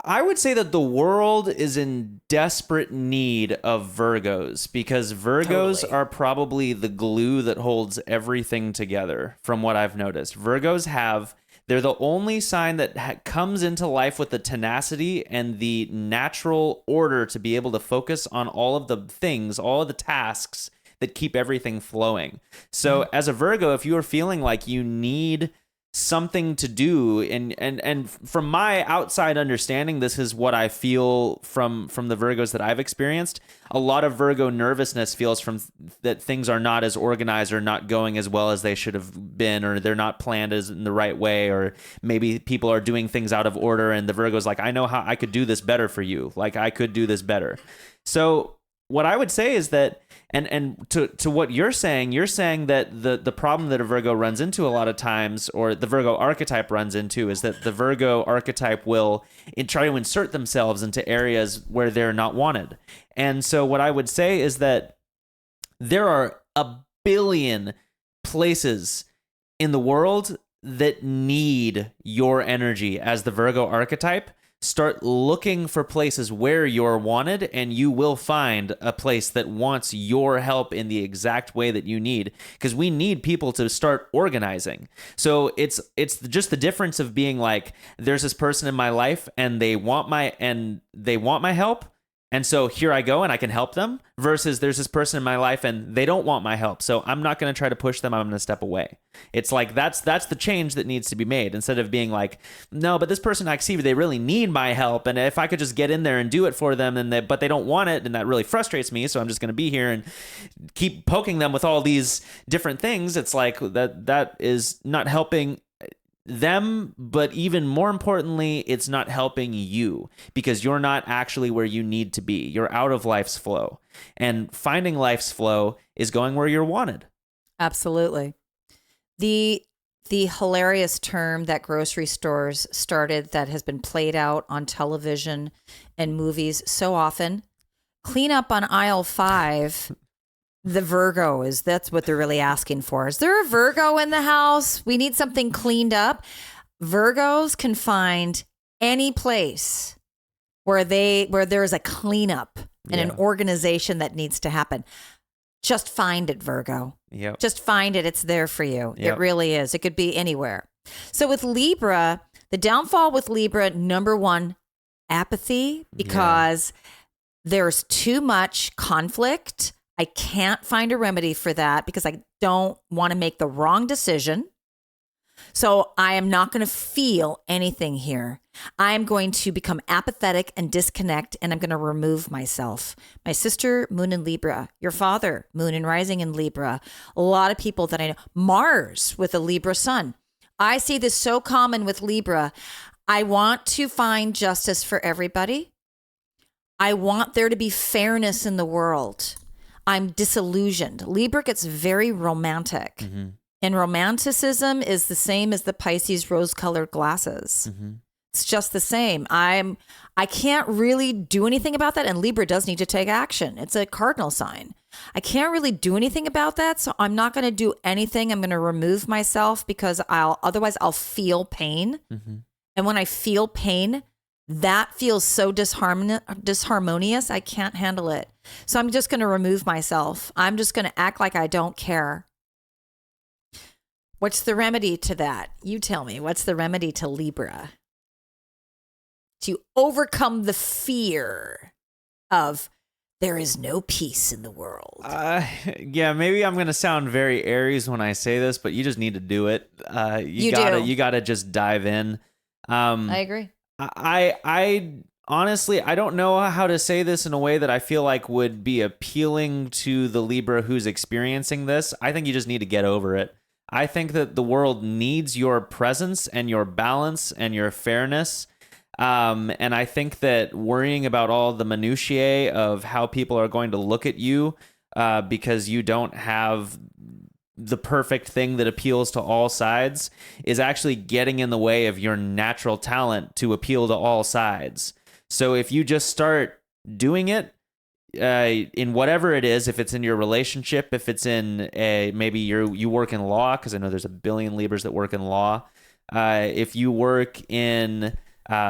I would say that the world is in desperate need of Virgos, because Virgos are probably the glue that holds everything together, from what I've noticed. They're the only sign that comes into life with the tenacity and the natural order to be able to focus on all of the things, all of the tasks that keep everything flowing. So as a Virgo, if you are feeling like you need something to do, and from my outside understanding, this is what I feel from the Virgos that I've experienced. A lot of Virgo nervousness feels from that things are not as organized or not going as well as they should have been, or they're not planned as in the right way, or maybe people are doing things out of order, and the Virgo's like, I know how I could do this better for you. Like, I could do this better. So what I would say is that, and to what you're saying that the problem that a Virgo runs into a lot of times, or the Virgo archetype runs into, is that the Virgo archetype will try to insert themselves into areas where they're not wanted. And so what I would say is that there are a billion places in the world that need your energy as the Virgo archetype. Start looking for places where you're wanted, and you will find a place that wants your help in the exact way that you need, because we need people to start organizing. So it's just the difference of being like, there's this person in my life and they want my help, and so here I go and I can help them, versus there's this person in my life and they don't want my help, so I'm not going to try to push them, I'm going to step away. It's like that's the change that needs to be made, instead of being like, no, but this person, I see they really need my help, and if I could just get in there and do it for them, but they don't want it, and that really frustrates me, so I'm just going to be here and keep poking them with all these different things. It's like that is not helping. them, but even more importantly, it's not helping you because you're not actually where you need to be. You're out of life's flow. And finding life's flow is going where you're wanted. Absolutely. The hilarious term that grocery stores started that has been played out on television and movies so often, clean up on aisle 5. The Virgo that's what they're really asking for. Is there a Virgo in the house? We need something cleaned up. Virgos can find any place where there's a cleanup and an organization that needs to happen. Just find it, Virgo. Yep. Just find it. It's there for you. Yep. It really is. It could be anywhere. So with Libra, the downfall with Libra, number one, apathy, because there's too much conflict. I can't find a remedy for that because I don't want to make the wrong decision. So I am not going to feel anything here. I'm going to become apathetic and disconnect, and I'm going to remove myself. My sister, Moon in Libra. Your father, Moon and Rising in Libra. A lot of people that I know. Mars with a Libra sun. I see this so common with Libra. I want to find justice for everybody. I want there to be fairness in the world. I'm disillusioned. Libra gets very romantic. Mm-hmm. And romanticism is the same as the Pisces rose-colored glasses. Mm-hmm. It's just the same. I can't really do anything about that. And Libra does need to take action. It's a cardinal sign. I can't really do anything about that. So I'm not going to do anything. I'm going to remove myself because otherwise I'll feel pain. Mm-hmm. And when I feel pain, that feels so disharmonious. I can't handle it. So I'm just going to remove myself. I'm just going to act like I don't care. What's the remedy to that? You tell me. What's the remedy to Libra? To overcome the fear of there is no peace in the world. Maybe I'm going to sound very Aries when I say this, but you just need to do it. You gotta just dive in. I agree. I honestly, I don't know how to say this in a way that I feel like would be appealing to the Libra who's experiencing this. I think you just need to get over it. I think that the world needs your presence and your balance and your fairness. And I think that worrying about all the minutiae of how people are going to look at you because you don't have the perfect thing that appeals to all sides is actually getting in the way of your natural talent to appeal to all sides. So if you just start doing it in whatever it is, if it's in your relationship, if it's in maybe you work in law, because I know there's a billion Libras that work in law. If you work in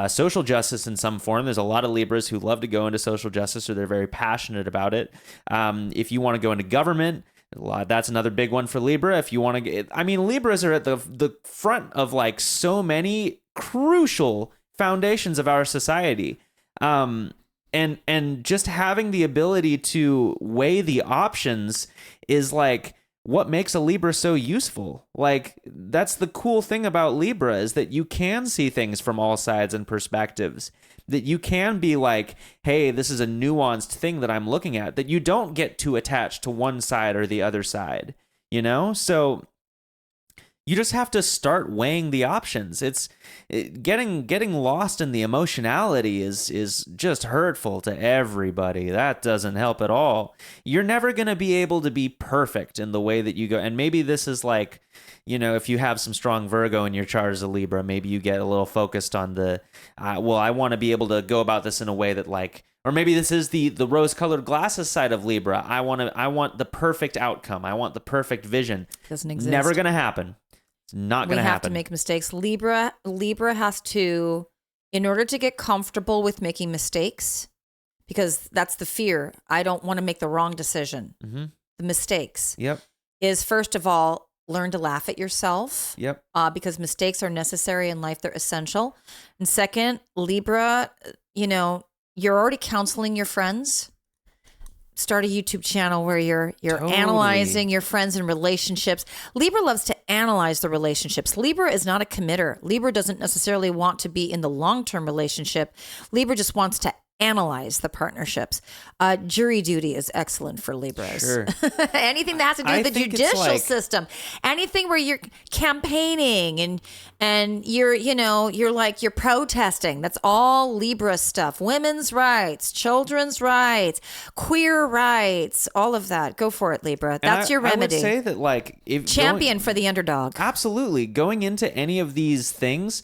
social justice in some form, there's a lot of Libras who love to go into social justice or they're very passionate about it. If you want to go into government, that's another big one for Libra. If you want to get, Libras are at the front of like so many crucial foundations of our society. And just having the ability to weigh the options is like what makes a Libra so useful. Like that's the cool thing about Libra is that you can see things from all sides and perspectives. That you can be like, hey, this is a nuanced thing that I'm looking at, that you don't get too attached to one side or the other side, you know? So you just have to start weighing the options. Getting lost in the emotionality is just hurtful to everybody. That doesn't help at all. You're never going to be able to be perfect in the way that you go. And maybe this is like, you know, if you have some strong Virgo in your chart as a Libra, maybe you get a little focused on the, I want to be able to go about this in a way that like, or maybe this is the rose-colored glasses side of Libra. I want the perfect outcome. I want the perfect vision. Doesn't exist. Never going to happen. It's not going to happen. We have to make mistakes. Libra has to, in order to get comfortable with making mistakes, because that's the fear. I don't want to make the wrong decision. Mm-hmm. The mistakes. Yep. Is first of all, learn to laugh at yourself. Yep. Because mistakes are necessary in life. They're essential. And second, Libra, you're already counseling your friends. Start a YouTube channel where you're Totally. analyzing your friends and relationships. Libra loves to analyze the relationships. Libra is not a committer. Libra doesn't necessarily want to be in the long-term relationship. Libra just wants to analyze the partnerships. Jury duty is excellent for Libras. Sure. Anything that has to do with the judicial system, anything where you're campaigning and you're protesting. That's all Libra stuff. Women's rights, children's rights, queer rights, all of that. Go for it, Libra. That's your remedy. I would say that, like, if champion for the underdog. Absolutely. Going into any of these things,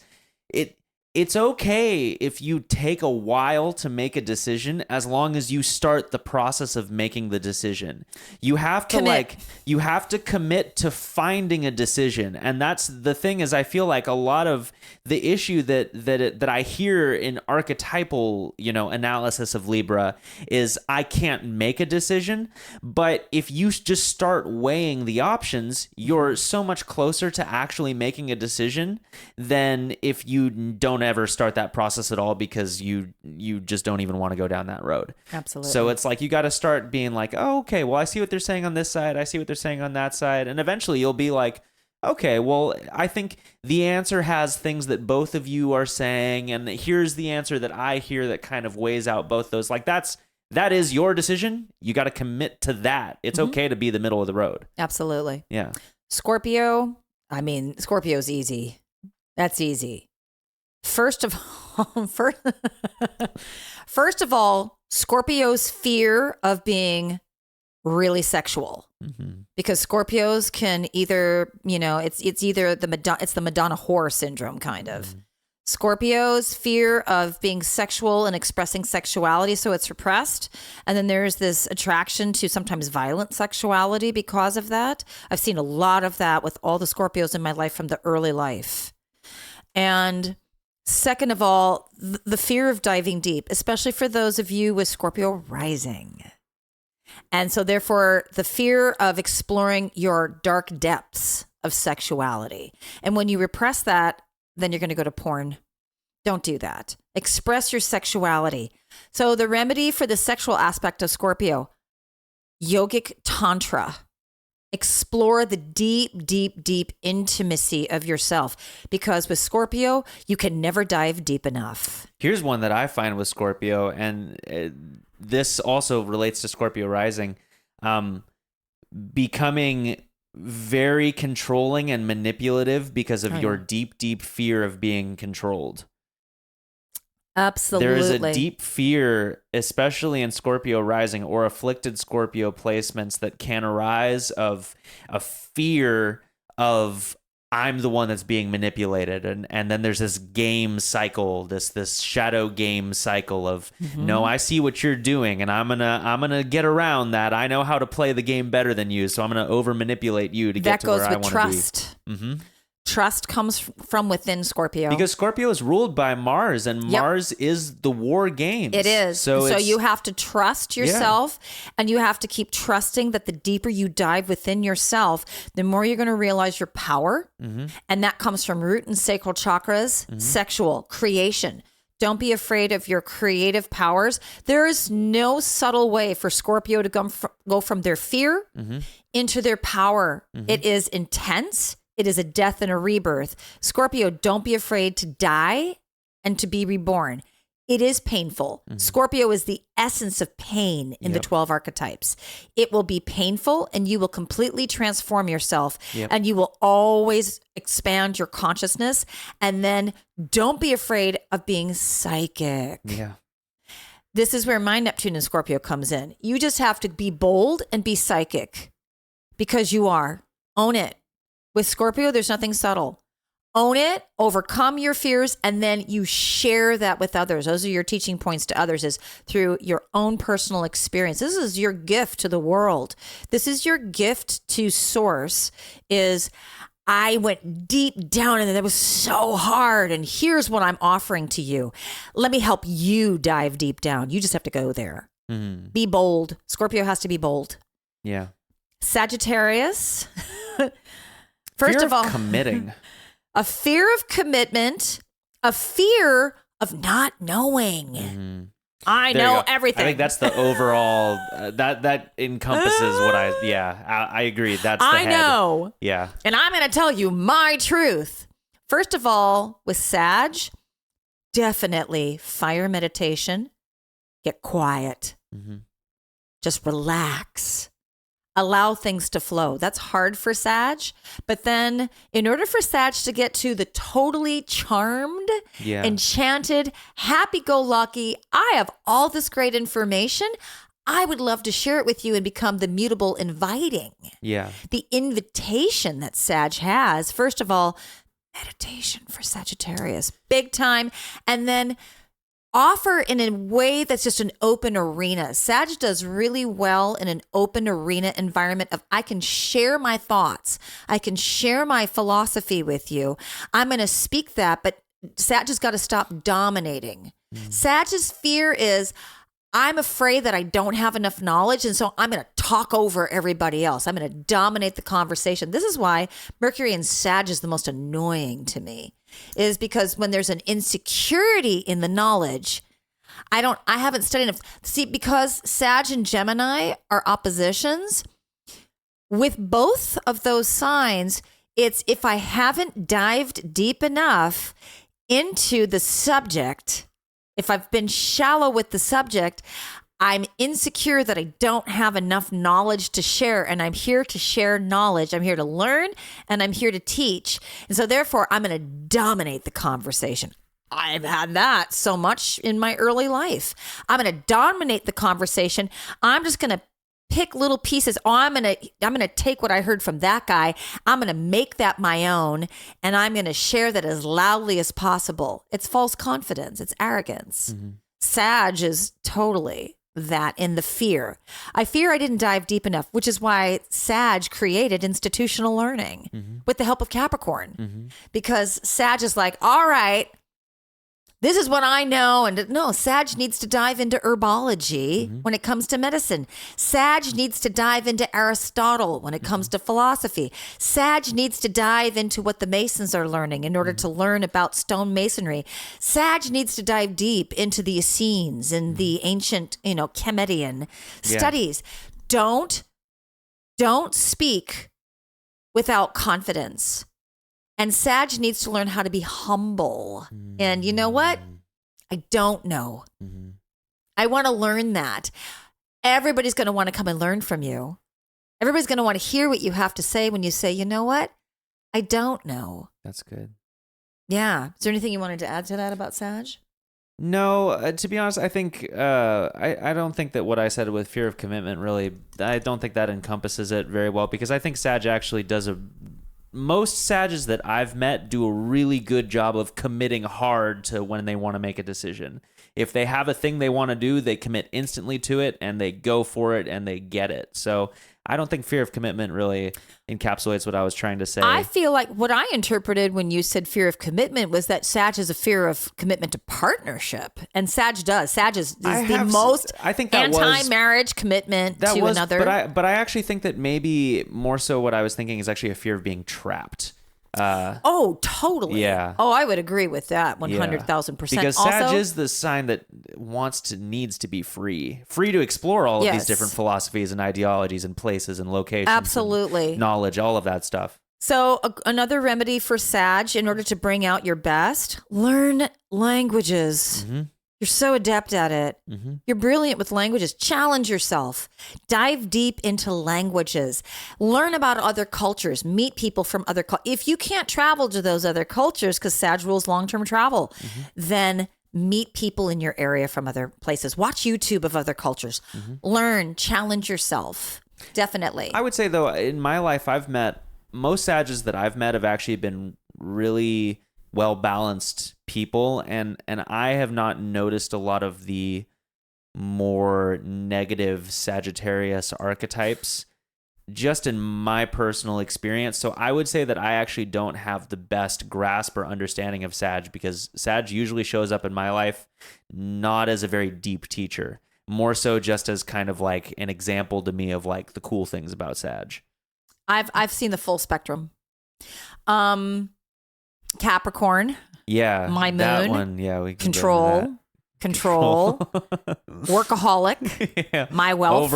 it's okay if you take a while to make a decision, as long as you start the process of making the decision. You have to commit to finding a decision. And that's the thing, is I feel like a lot of the issue that I hear in archetypal, analysis of Libra is I can't make a decision. But if you just start weighing the options, you're so much closer to actually making a decision than if you don't ever start that process at all, because you just don't even want to go down that road. Absolutely. So it's like you got to start being like, oh, okay, well, I see what they're saying on this side, I see what they're saying on that side, and eventually you'll be like, okay, well, I think the answer has things that both of you are saying, and here's the answer that I hear that kind of weighs out both those. Like, that is your decision. You got to commit to that. It's okay to be the middle of the road. Absolutely. Yeah. Scorpio's easy. That's easy. First of all, Scorpio's fear of being really sexual, because Scorpios can either, it's either the Madonna whore syndrome kind of. Scorpios' fear of being sexual and expressing sexuality, so it's repressed. And then there's this attraction to sometimes violent sexuality because of that. I've seen a lot of that with all the Scorpios in my life from the early life. And second of all, the fear of diving deep, especially for those of you with Scorpio rising. And so therefore, the fear of exploring your dark depths of sexuality. And when you repress that, then you're going to go to porn. Don't do that. Express your sexuality. So the remedy for the sexual aspect of Scorpio, yogic tantra. Explore the deep, deep, deep intimacy of yourself, because with Scorpio, you can never dive deep enough. Here's one that I find with Scorpio, and this also relates to Scorpio rising, becoming very controlling and manipulative because of your deep, deep fear of being controlled. Absolutely. There is a deep fear, especially in Scorpio rising or afflicted Scorpio placements, that can arise of a fear of, I'm the one that's being manipulated. And then there's this game cycle, this shadow game cycle of, no, I see what you're doing, and I'm gonna get around that. I know how to play the game better than you, so I'm gonna over manipulate you to get to where I want to be. That goes with trust. Trust comes from within Scorpio. Because Scorpio is ruled by Mars, and Mars is the war games. It is. So you have to trust yourself, and you have to keep trusting that the deeper you dive within yourself, the more you're going to realize your power. And that comes from root and sacral chakras, sexual, creation. Don't be afraid of your creative powers. There is no subtle way for Scorpio to go from their fear into their power. It is intense. It is a death and a rebirth. Scorpio, don't be afraid to die and to be reborn. It is painful. Scorpio is the essence of pain in the 12 archetypes. It will be painful, and you will completely transform yourself, and you will always expand your consciousness. And then don't be afraid of being psychic. Yeah. This is where my Neptune and Scorpio comes in. You just have to be bold and be psychic, because you are. Own it. With Scorpio, there's nothing subtle. Own it, overcome your fears, and then you share that with others. Those are your teaching points to others, is through your own personal experience. This is your gift to the world. This is your gift to Source, is I went deep down and it was so hard, and here's what I'm offering to you. Let me help you dive deep down. You just have to go there. Be bold. Scorpio has to be bold. Yeah. Sagittarius... First of all, committing. A fear of commitment, a fear of not knowing. I know everything. I think that's the overall, that encompasses what I agree. That's the head. I know. Yeah. And I'm going to tell you my truth. First of all, with Sag, definitely fire meditation, get quiet, Mm-hmm. just relax, allow things to flow. That's hard for Sag. But then in order for Sag to get to the totally charmed, enchanted, happy-go-lucky, I have all this great information, I would love to share it with you and become the mutable inviting. Yeah. The invitation that Sag has, first of all, meditation for Sagittarius, big time. And then offer in a way that's just an open arena. Sag does really well in an open arena environment of I can share my thoughts. I can share my philosophy with you. I'm going to speak that, but Sag has got to stop dominating. Sag's fear is I'm afraid that I don't have enough knowledge, and so I'm going to talk over everybody else. I'm going to dominate the conversation. This is why Mercury in Sag is the most annoying to me, is because when there's an insecurity in the knowledge, I haven't studied enough. See, because Sag and Gemini are oppositions, with both of those signs, it's if I haven't dived deep enough into the subject, if I've been shallow with the subject, I'm insecure that I don't have enough knowledge to share, and I'm here to share knowledge. I'm here to learn, and I'm here to teach. And so therefore, I'm going to dominate the conversation. I've had that so much in my early life. I'm going to dominate the conversation. I'm just going to pick little pieces. Oh, I'm going to take what I heard from that guy. I'm going to make that my own, and I'm going to share that as loudly as possible. It's false confidence. It's arrogance. Mm-hmm. Sag is totally that in the fear. I fear I didn't dive deep enough, which is why Sag created institutional learning with the help of Capricorn, because Sag is like, all right, this is what I know. And no, Sag needs to dive into herbology when it comes to medicine. Sag needs to dive into Aristotle when it comes to philosophy. Sag needs to dive into what the Masons are learning in order to learn about stone masonry. Sag needs to dive deep into the Essenes and the ancient, Chemedian studies. Don't speak without confidence. And Sag needs to learn how to be humble. And you know what? I don't know. I want to learn that. Everybody's going to want to come and learn from you. Everybody's going to want to hear what you have to say when you say, you know what? I don't know. That's good. Yeah. Is there anything you wanted to add to that about Sag? No, to be honest, I think I don't think that what I said with fear of commitment really, I don't think that encompasses it very well, because I think Sag actually does most Sages that I've met do a really good job of committing hard to when they want to make a decision. If they have a thing they want to do, they commit instantly to it and they go for it and they get it. So I don't think fear of commitment really encapsulates what I was trying to say. I feel like what I interpreted when you said fear of commitment was that Sag is a fear of commitment to partnership. And Sag does. Sag is the most anti-marriage commitment to another. But I actually think that maybe more so what I was thinking is actually a fear of being trapped. Oh, totally. Yeah. Oh, I would agree with that 100,000%. Because Sag is the sign that needs to be free to explore all of these different philosophies and ideologies and places and locations. Absolutely. And knowledge, all of that stuff. So another remedy for Sag, in order to bring out your best, learn languages. You're so adept at it. You're brilliant with languages. Challenge yourself. Dive deep into languages. Learn about other cultures. Meet people from other cultures. If you can't travel to those other cultures, because Sag rules long-term travel, then meet people in your area from other places. Watch YouTube of other cultures. Learn. Challenge yourself. Definitely. I would say, though, in my life, most Sages that I've met have actually been really well-balanced people, and I have not noticed a lot of the more negative Sagittarius archetypes just in my personal experience. So I would say that I actually don't have the best grasp or understanding of Sag, because Sag usually shows up in my life not as a very deep teacher, more so just as kind of like an example to me of like the cool things about Sag. I've seen the full spectrum. Capricorn. Yeah. My moon. That one. Yeah. We can control. control, workaholic, Yeah. my wealth,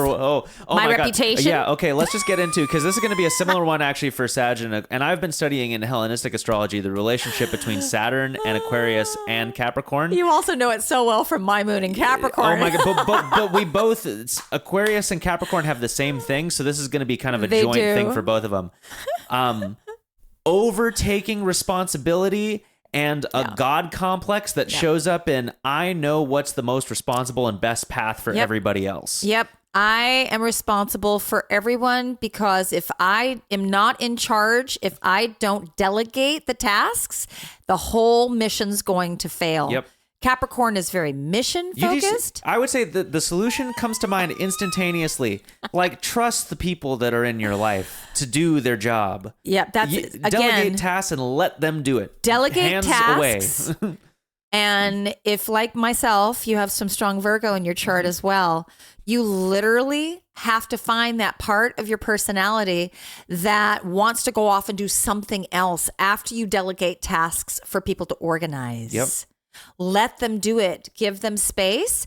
my reputation. God. Yeah, okay, let's just get into, because this is going to be a similar one actually for Sag, and I've been studying in Hellenistic astrology the relationship between Saturn and Aquarius and Capricorn. You also know it so well from my moon in Capricorn. Oh my God, but we both, Aquarius and Capricorn have the same thing, so this is going to be kind of a joint thing for both of them. Overtaking responsibility and a God complex that shows up in, I know what's the most responsible and best path for everybody else. Yep. I am responsible for everyone, because if I am not in charge, if I don't delegate the tasks, the whole mission's going to fail. Yep. Capricorn is very mission focused. I would say that the solution comes to mind instantaneously. Like, trust the people that are in your life to do their job. Yep, that's delegate tasks and let them do it. Delegate Hands tasks. away. And if, like myself, you have some strong Virgo in your chart as well, you literally have to find that part of your personality that wants to go off and do something else after you delegate tasks for people to organize. Yep. Let them do it. Give them space.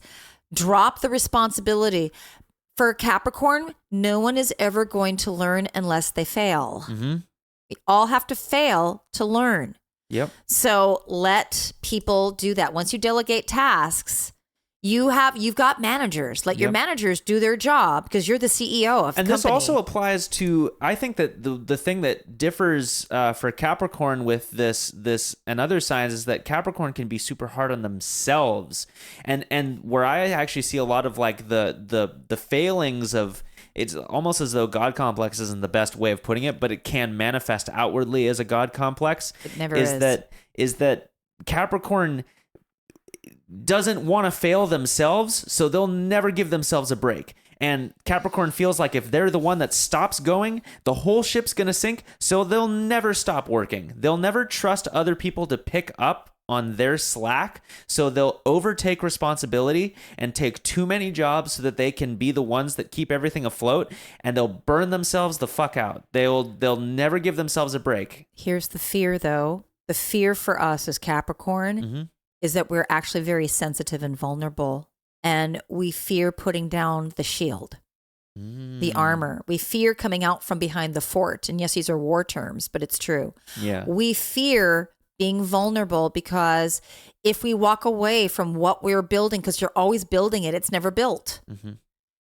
Drop the responsibility. For Capricorn, no one is ever going to learn unless they fail. Mm-hmm. We all have to fail to learn. Yep. So let people do that. Once you delegate tasks, you've got managers. Let your managers do their job, because you're the CEO of the company. And this also applies to, I think that the thing that differs for Capricorn with this and other signs is that Capricorn can be super hard on themselves. And where I actually see a lot of like the failings of, it's almost as though God complex isn't the best way of putting it, but it can manifest outwardly as a God complex. It never is. Is that Capricorn doesn't want to fail themselves, so they'll never give themselves a break. And Capricorn feels like if they're the one that stops going, the whole ship's going to sink, so they'll never stop working. They'll never trust other people to pick up on their slack, so they'll overtake responsibility and take too many jobs so that they can be the ones that keep everything afloat, and they'll burn themselves the fuck out. They'll never give themselves a break. Here's the fear, though. The fear for us as Capricorn is that we're actually very sensitive and vulnerable, and we fear putting down the shield, the armor. We fear coming out from behind the fort. And yes, these are war terms, but it's true. Yeah. We fear being vulnerable, because if we walk away from what we're building, because you're always building it, it's never built. Mm-hmm.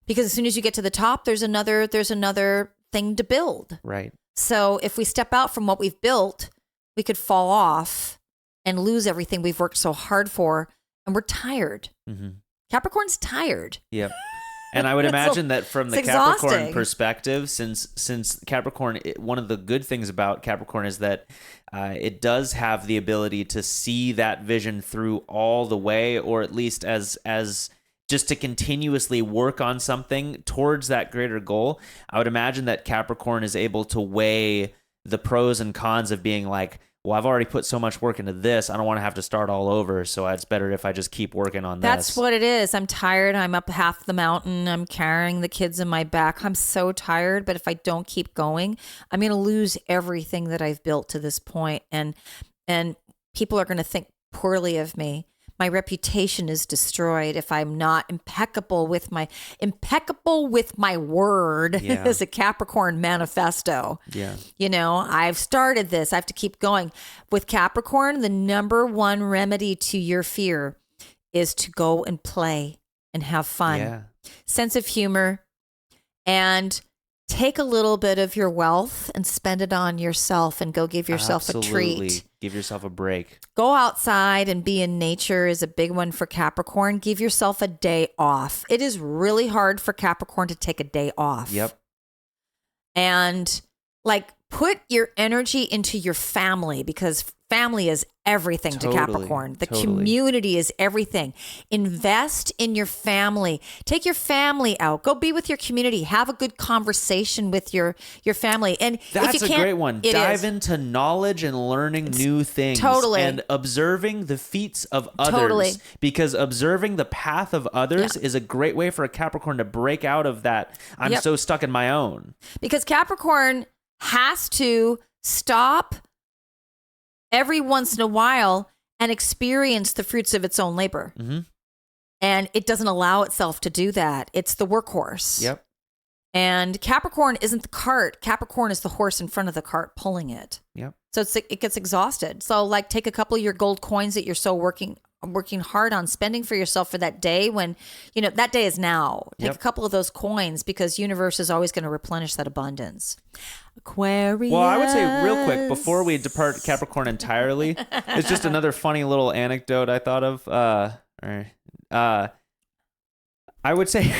Because as soon as you get to the top, there's another thing to build. Right. So if we step out from what we've built, we could fall off and lose everything we've worked so hard for, and we're tired. Mm-hmm. Capricorn's tired. Yep. And I would imagine that from the Capricorn perspective, since Capricorn, one of the good things about Capricorn is that it does have the ability to see that vision through all the way, or at least as just to continuously work on something towards that greater goal. I would imagine that Capricorn is able to weigh the pros and cons of being like, well, I've already put so much work into this, I don't want to have to start all over, so it's better if I just keep working on this. That's what it is. I'm tired. I'm up half the mountain. I'm carrying the kids in my back. I'm so tired, but if I don't keep going, I'm going to lose everything that I've built to this point, and people are going to think poorly of me. My reputation is destroyed if I'm not impeccable with my word as a Capricorn manifesto. Yeah. You know, I've started this. I have to keep going. With Capricorn, the number one remedy to your fear is to go and play and have fun. Yeah. Sense of humor, and take a little bit of your wealth and spend it on yourself, and go give yourself a treat. Give yourself a break. Go outside and be in nature is a big one for Capricorn. Give yourself a day off. It is really hard for Capricorn to take a day off. Yep. And like, put your energy into your family, because family is everything to Capricorn. The community is everything. Invest in your family. Take your family out. Go be with your community. Have a good conversation with your family. And that's if you a great one. Dive into knowledge and learning new things. Totally. And observing the feats of others. Because observing the path of others is a great way for a Capricorn to break out of that, I'm so stuck in my own. Because Capricorn has to stop every once in a while and experience the fruits of its own labor. Mm-hmm. And it doesn't allow itself to do that. It's the workhorse. Yep. And Capricorn isn't the cart. Capricorn is the horse in front of the cart pulling it. Yep. So it gets exhausted. So like take a couple of your gold coins that you're so working hard on spending for yourself for that day when, that day is now. Take a couple of those coins because universe is always going to replenish that abundance. Aquarius. Well, I would say real quick before we depart Capricorn entirely, it's just another funny little anecdote I thought of. I would say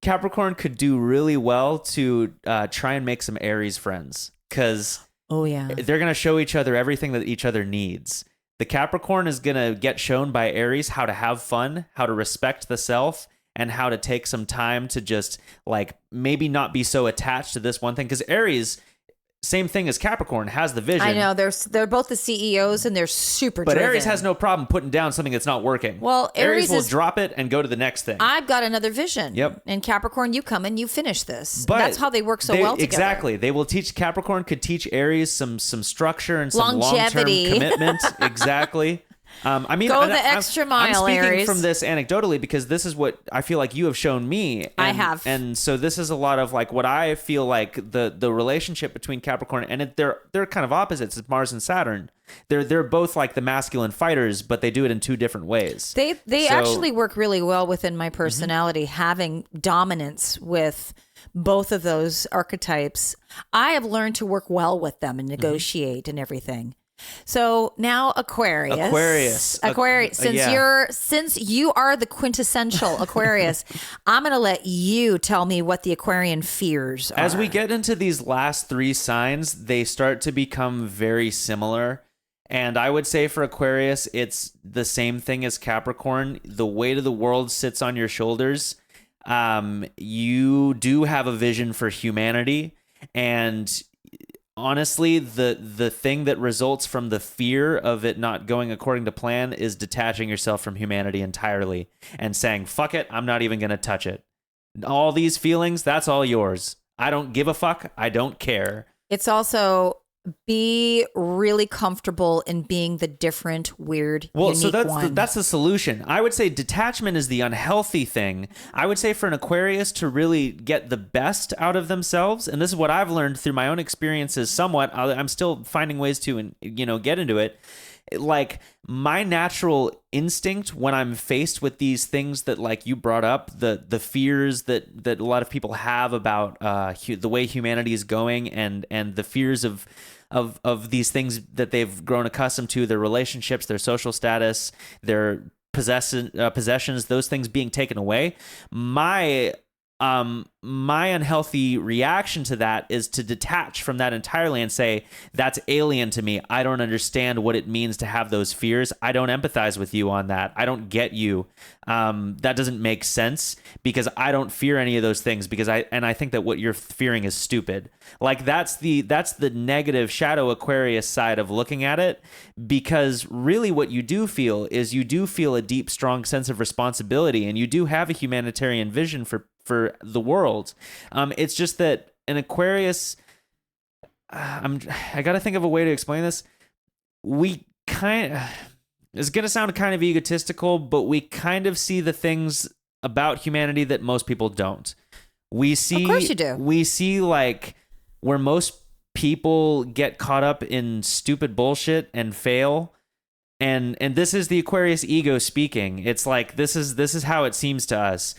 Capricorn could do really well to try and make some Aries friends because they're going to show each other everything that each other needs. The Capricorn is going to get shown by Aries how to have fun, how to respect the self, and how to take some time to just like maybe not be so attached to this one thing. Because Aries, same thing as Capricorn, has the vision. I know they're both the CEOs and they're super But driven. Aries has no problem putting down something that's not working. Well, Aries will drop it and go to the next thing. I've got another vision. Yep. And Capricorn, you come and you finish this. But that's how they work so well together. Exactly. They will teach Capricorn could teach Aries some structure and some longevity, long-term commitment. Exactly. I mean, go the extra mile, I'm speaking Aries. from this anecdotally because this is what I feel like you have shown me. I have, and so this is a lot of like what I feel like the relationship between Capricorn and they're kind of opposites. It's Mars and Saturn. They're both like the masculine fighters, but they do it in two different ways. They actually work really well within my personality, having dominance with both of those archetypes. I have learned to work well with them and negotiate and everything. So now Aquarius. Since you are the quintessential Aquarius, I'm going to let you tell me what the Aquarian fears are. As we get into these last three signs, they start to become very similar. And I would say for Aquarius, it's the same thing as Capricorn. The weight of the world sits on your shoulders. You do have a vision for humanity, and honestly, the thing that results from the fear of it not going according to plan is detaching yourself from humanity entirely and saying, fuck it, I'm not even going to touch it. All these feelings, that's all yours. I don't give a fuck. I don't care. It's also be really comfortable in being the different, weird, unique so one. that's the solution. I would say detachment is the unhealthy thing. I would say for an Aquarius to really get the best out of themselves, and this is what I've learned through my own experiences somewhat. I'm still finding ways to, get into it. Like my natural instinct when I'm faced with these things that like you brought up, the fears that a lot of people have about the way humanity is going and the fears of these things that they've grown accustomed to, their relationships, their social status, their possessions, those things being taken away. My unhealthy reaction to that is to detach from that entirely and say, that's alien to me. I don't understand what it means to have those fears. I don't empathize with you on that. I don't get you. That doesn't make sense because I don't fear any of those things I think that what you're fearing is stupid. Like that's the negative shadow Aquarius side of looking at it, because really what you do feel is you do feel a deep, strong sense of responsibility, and you do have a humanitarian vision for the world. It's just that an Aquarius, I got to think of a way to explain this. It's going to sound kind of egotistical, but we kind of see the things about humanity that most people don't. We see, of course you do. We see like where most people get caught up in stupid bullshit and fail. And this is the Aquarius ego speaking. It's like, this is how it seems to us.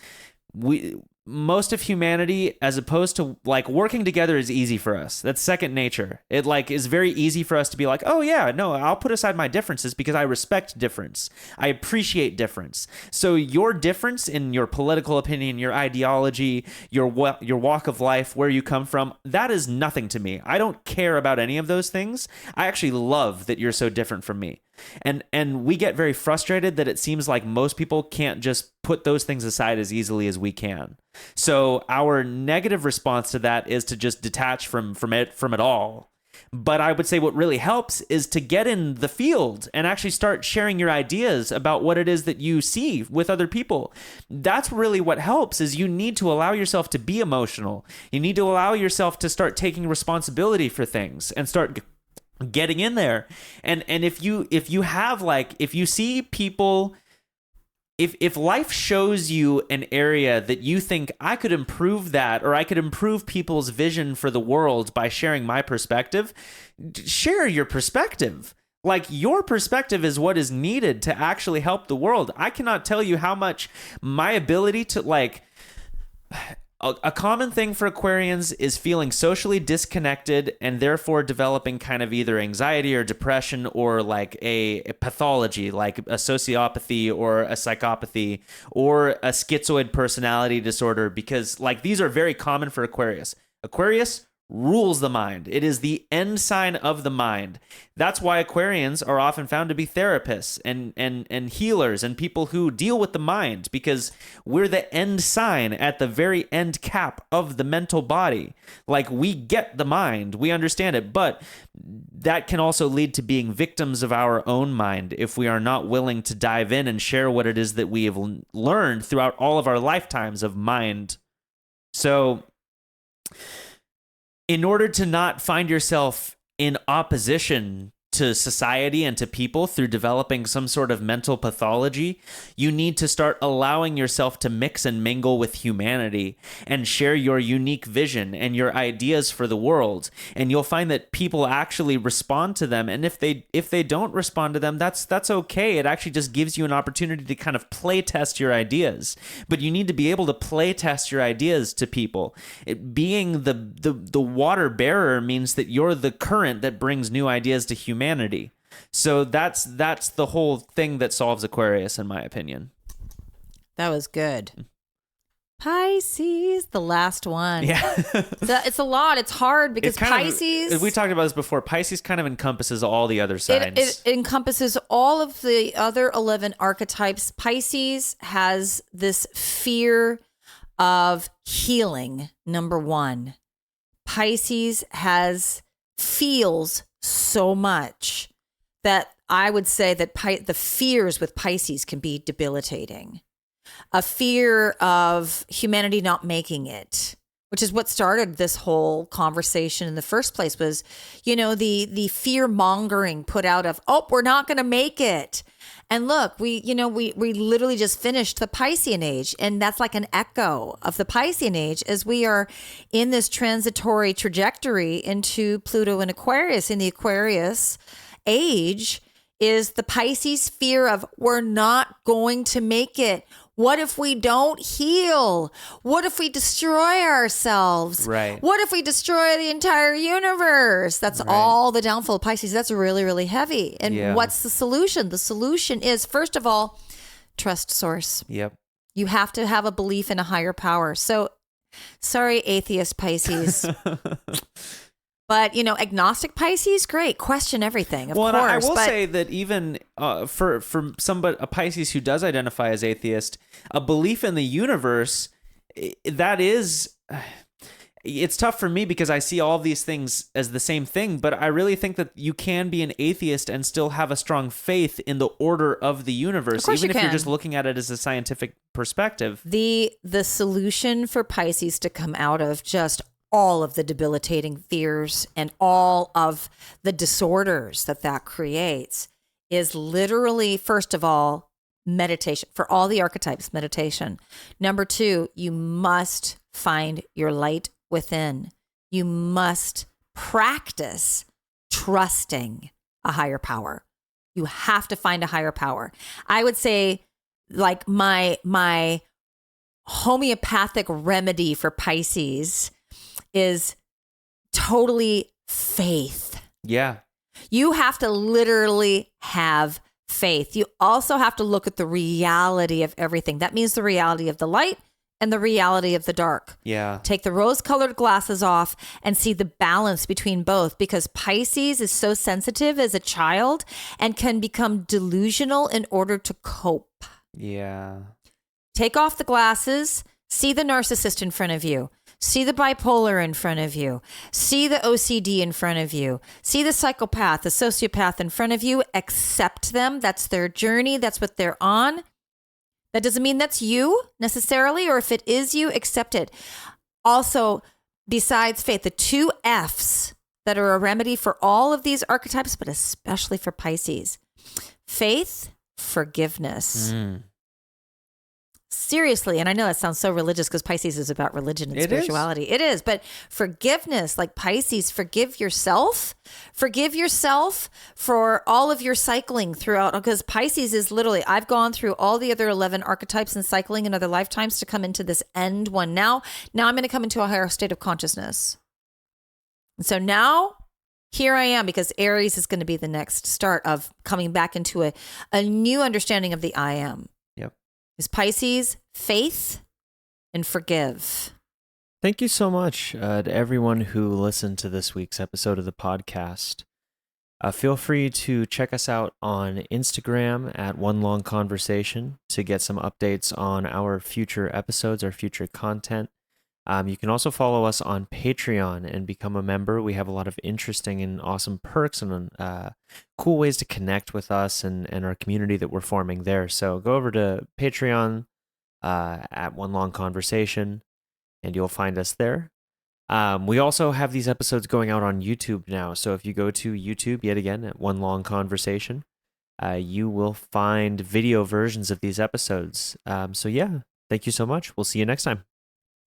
Most of humanity, as opposed to like working together, is easy for us. That's second nature. It like is very easy for us to be like, oh yeah, no, I'll put aside my differences because I respect difference. I appreciate difference. So your difference in your political opinion, your ideology, your walk of life, where you come from, that is nothing to me. I don't care about any of those things. I actually love that you're so different from me. And we get very frustrated that it seems like most people can't just put those things aside as easily as we can. So our negative response to that is to just detach from it all. But I would say what really helps is to get in the field and actually start sharing your ideas about what it is that you see with other people. That's really what helps. Is you need to allow yourself to be emotional. You need to allow yourself to start taking responsibility for things and start getting in there. And if you see people if life shows you an area that you think I could improve that, or I could improve people's vision for the world by sharing my perspective, share your perspective. Like, your perspective is what is needed to actually help the world. I cannot tell you how much my ability to, like, a common thing for Aquarians is feeling socially disconnected and therefore developing kind of either anxiety or depression, or like a pathology, like a sociopathy or a psychopathy or a schizoid personality disorder, because like these are very common for Aquarius. Aquarius rules the mind. It is the end sign of the mind. That's why Aquarians are often found to be therapists and healers and people who deal with the mind, because we're the end sign at the very end cap of the mental body. Like, we get the mind, we understand it, but that can also lead to being victims of our own mind if we are not willing to dive in and share what it is that we have learned throughout all of our lifetimes of mind. So, in order to not find yourself in opposition to society and to people through developing some sort of mental pathology, you need to start allowing yourself to mix and mingle with humanity and share your unique vision and your ideas for the world. And you'll find that people actually respond to them. And if they don't respond to them, that's okay. It actually just gives you an opportunity to kind of play test your ideas. But you need to be able to play test your ideas to people. Being the water bearer means that you're the current that brings new ideas to humanity. So that's the whole thing that solves Aquarius, in my opinion. That was good. Pisces, the last one. Yeah. It's a lot. It's hard because Pisces... we talked about this before. Pisces kind of encompasses all the other signs. It encompasses all of the other 11 archetypes. Pisces has this fear of healing, number one. Pisces feels so much that I would say that the fears with Pisces can be debilitating. A fear of humanity not making it, which is what started this whole conversation in the first place, was, the fear mongering put out of, we're not going to make it. And look, we literally just finished the Piscean age, and that's like an echo of the Piscean age as we are in this transitory trajectory into Pluto and Aquarius. In the Aquarius age is the Pisces fear of, we're not going to make it. What if we don't heal? What if we destroy ourselves? Right. What if we destroy the entire universe? That's right. All the downfall of Pisces. That's really, really heavy. And what's the solution? The solution is, first of all, trust source. Yep. You have to have a belief in a higher power. So, sorry, atheist Pisces. But, agnostic Pisces, great. Question everything, of course. I will say that even for a Pisces who does identify as atheist, a belief in the universe, that is... It's tough for me because I see all of these things as the same thing, but I really think that you can be an atheist and still have a strong faith in the order of the universe, even if you're just looking at it as a scientific perspective. The solution for Pisces to come out of just all of the debilitating fears and all of the disorders that creates is literally, first of all, meditation. For all the archetypes, meditation. Number two, you must find your light within. You must practice trusting a higher power. You have to find a higher power. I would say, like, my homeopathic remedy for Pisces is totally faith. Yeah. You have to literally have faith. You also have to look at the reality of everything. That means the reality of the light and the reality of the dark. Yeah. Take the rose-colored glasses off and see the balance between both, because Pisces is so sensitive as a child and can become delusional in order to cope. Yeah. Take off the glasses, see the narcissist in front of you. See the bipolar in front of you. See the OCD in front of you. See the psychopath, the sociopath in front of you. Accept them. That's their journey. That's what they're on. That doesn't mean that's you necessarily, or if it is you, accept it. Also, besides faith, the two F's that are a remedy for all of these archetypes, but especially for Pisces: faith, forgiveness. Seriously, and I know that sounds so religious because Pisces is about religion and It is. spirituality. It is, but forgiveness, like Pisces, forgive yourself. Forgive yourself for all of your cycling throughout, because Pisces is literally, I've gone through all the other 11 archetypes and cycling in other lifetimes to come into this end one. Now I'm going to come into a higher state of consciousness. And so now here I am, because Aries is going to be the next start of coming back into a new understanding of the I am. Is Pisces, faith, and forgive. Thank you so much to everyone who listened to this week's episode of the podcast. Feel free to check us out on Instagram at One Long Conversation to get some updates on our future episodes, our future content. You can also follow us on Patreon and become a member. We have a lot of interesting and awesome perks and cool ways to connect with us and our community that we're forming there. So go over to Patreon at One Long Conversation, and you'll find us there. We also have these episodes going out on YouTube now. So if you go to YouTube, yet again, at One Long Conversation, you will find video versions of these episodes. So yeah, thank you so much. We'll see you next time.